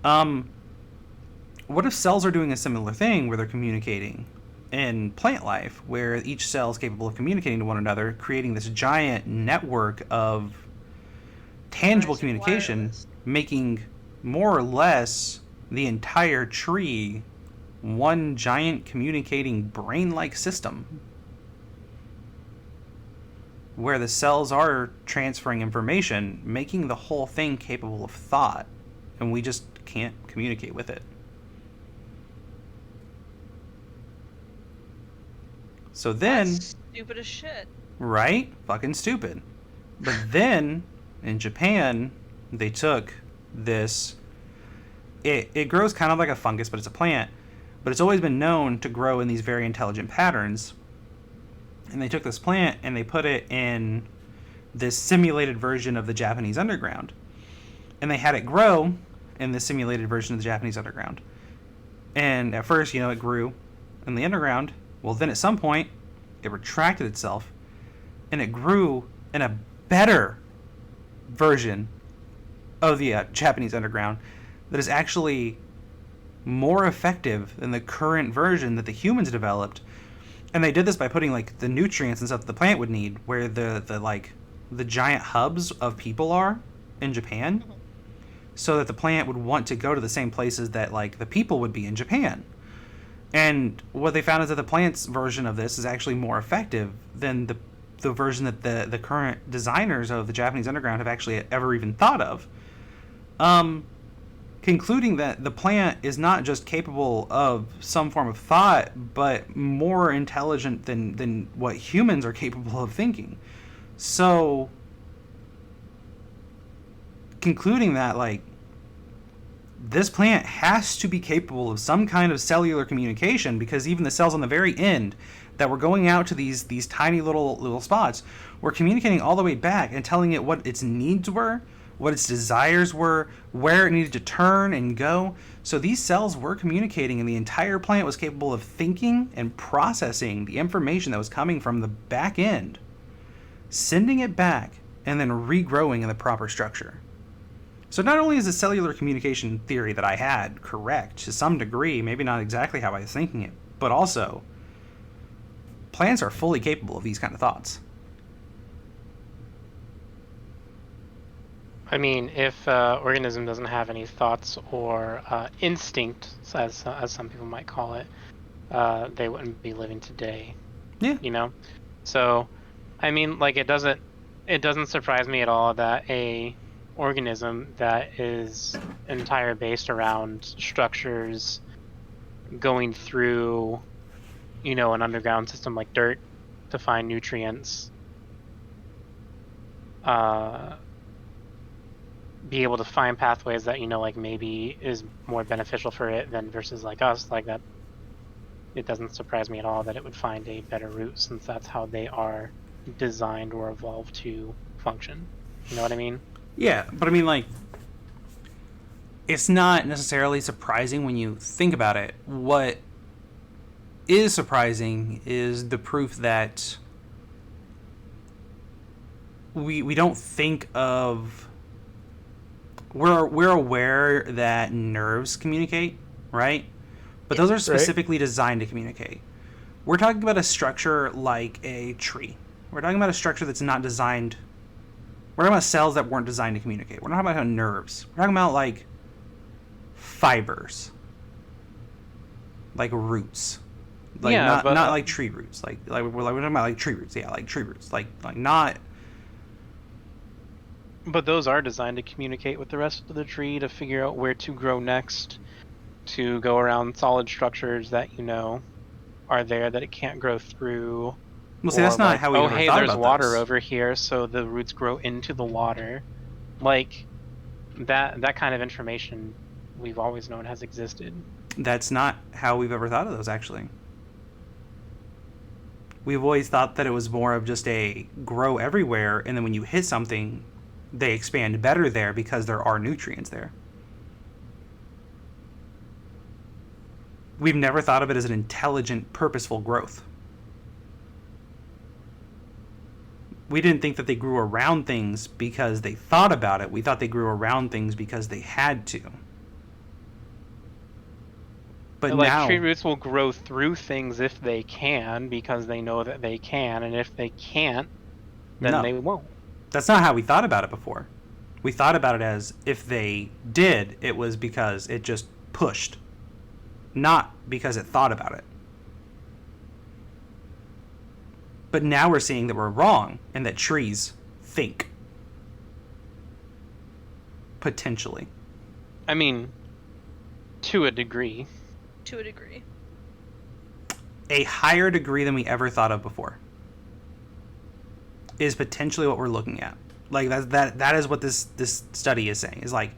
What if cells are doing a similar thing where they're communicating in plant life, where each cell is capable of communicating to one another, creating this giant network of tangible communication, wireless. making more or less the entire tree one giant communicating brain-like system, where the cells are transferring information, making the whole thing capable of thought, and we just can't communicate with it. So then... That's stupid as shit. Right? Fucking stupid. But then, in Japan, they took this... It grows kind of like a fungus, but it's a plant. But it's always been known to grow in these very intelligent patterns. And they took this plant and they put it in this simulated version of the Japanese underground. And they had it grow in this simulated version of the Japanese underground. And at first, it grew in the underground. Well, then at some point, it retracted itself. And it grew in a better version of the Japanese underground that is actually more effective than the current version that the humans developed. And they did this by putting, like, the nutrients and stuff that the plant would need, where the giant hubs of people are in Japan, so that the plant would want to go to the same places that, like, the people would be in Japan. And what they found is that the plant's version of this is actually more effective than the version that the current designers of the Japanese underground have actually ever even thought of. Concluding that the plant is not just capable of some form of thought, but more intelligent than what humans are capable of thinking. So, concluding that, like, this plant has to be capable of some kind of cellular communication, because even the cells on the very end that were going out to these tiny little spots were communicating all the way back and telling it what its needs were, what its desires were, where it needed to turn and go. So these cells were communicating, and the entire plant was capable of thinking and processing the information that was coming from the back end, sending it back, and then regrowing in the proper structure. So not only is the cellular communication theory that I had correct to some degree, maybe not exactly how I was thinking it, but also plants are fully capable of these kind of thoughts. I mean, if organism doesn't have any thoughts or instinct, as some people might call it, they wouldn't be living today. Yeah. So, I mean, like, it doesn't surprise me at all that a organism that is entire based around structures going through, an underground system like dirt to find nutrients, be able to find pathways that like maybe is more beneficial for it than versus like us, like that. It doesn't surprise me at all that it would find a better route, since that's how they are designed or evolved to function. You know what I mean? Yeah, but I mean, like, it's not necessarily surprising when you think about it. What is surprising is the proof that we don't think of... We're aware that nerves communicate, right? But those are specifically designed to communicate. We're talking about a structure like a tree. We're talking about a structure that's not designed... We're talking about cells that weren't designed to communicate. We're not talking about nerves. We're talking about, like, fibers. Like roots. Like, yeah, not like tree roots. Like we're talking about, like, tree roots. Yeah, like tree roots. Like not... But those are designed to communicate with the rest of the tree, to figure out where to grow next, to go around solid structures that are there that it can't grow through. Well, see, that's not how we ever thought about there's water this. over here, so the roots grow into the water. Like, that kind of information we've always known has existed. That's not how we've ever thought of those, actually. We've always thought that it was more of just a grow everywhere, and then when you hit something, they expand better there because there are nutrients there. We've never thought of it as an intelligent, purposeful growth. We didn't think that they grew around things because they thought about it. We thought they grew around things because they had to. But like now, tree roots will grow through things if they can, because they know that they can, and if they can't, then No. they won't. That's not how we thought about it before. We thought about it as if they did, it was because it just pushed, not because it thought about it. But now we're seeing that we're wrong and that trees think. Potentially. I mean, to a degree. To a degree. A higher degree than we ever thought of before is potentially what we're looking at. Like that is what this study is saying. Is like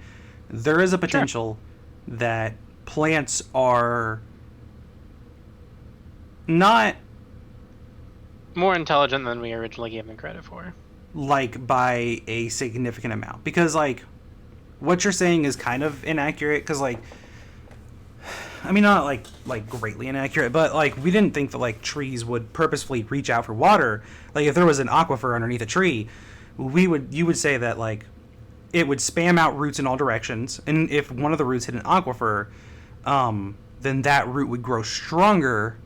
there is a potential that plants are not More intelligent than we originally gave them credit for. like by a significant amount, because like what you're saying is kind of inaccurate, because like I mean not like greatly inaccurate, but like we didn't think that like trees would purposefully reach out for water. Like if there was an aquifer underneath a tree, you would say that like it would spam out roots in all directions, and if one of the roots hit an aquifer, then that root would grow stronger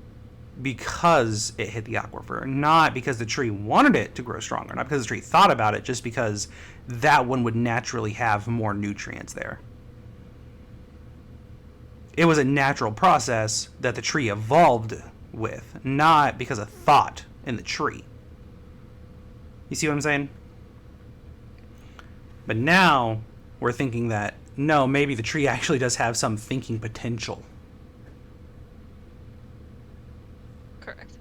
because it hit the aquifer, not because the tree wanted it to grow stronger, not because the tree thought about it, just because that one would naturally have more nutrients there. It was a natural process that the tree evolved with, not because of thought in the tree. You see what I'm saying? But now we're thinking that, no, maybe the tree actually does have some thinking potential. Correct.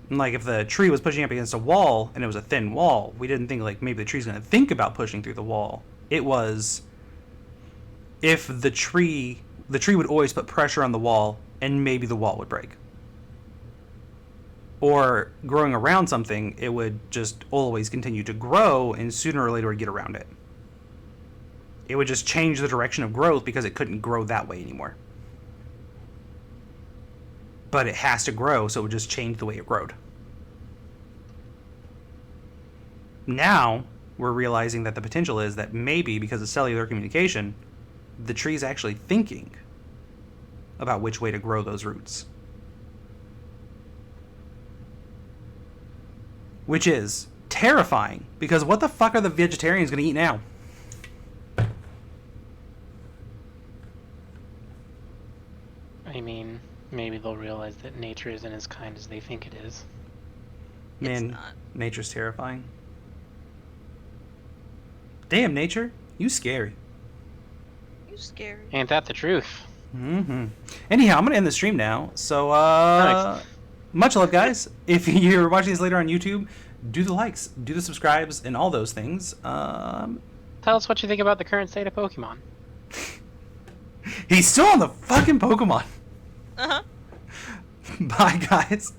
And like if the tree was pushing up against a wall and it was a thin wall, we didn't think like maybe the tree's going to think about pushing through the wall. It was if the tree would always put pressure on the wall and maybe the wall would break. Or growing around something, it would just always continue to grow and sooner or later would get around it. It would just change the direction of growth because it couldn't grow that way anymore. But it has to grow, so it would just change the way it growed. Now, we're realizing that the potential is that maybe because of cellular communication, the tree's actually thinking about which way to grow those roots. Which is terrifying, because what the fuck are the vegetarians going to eat now? I mean, maybe they'll realize that nature isn't as kind as they think it is. Man, It's not. nature's terrifying. Damn, nature, you scary. You scary. Ain't that the truth? Mm-hmm. Anyhow, I'm going to end the stream now. So, Nice. much love, guys. If you're watching this later on YouTube, do the likes, do the subscribes, and all those things. Tell us what you think about the current state of Pokemon. He's still on the fucking Pokemon. Uh-huh. Bye, guys.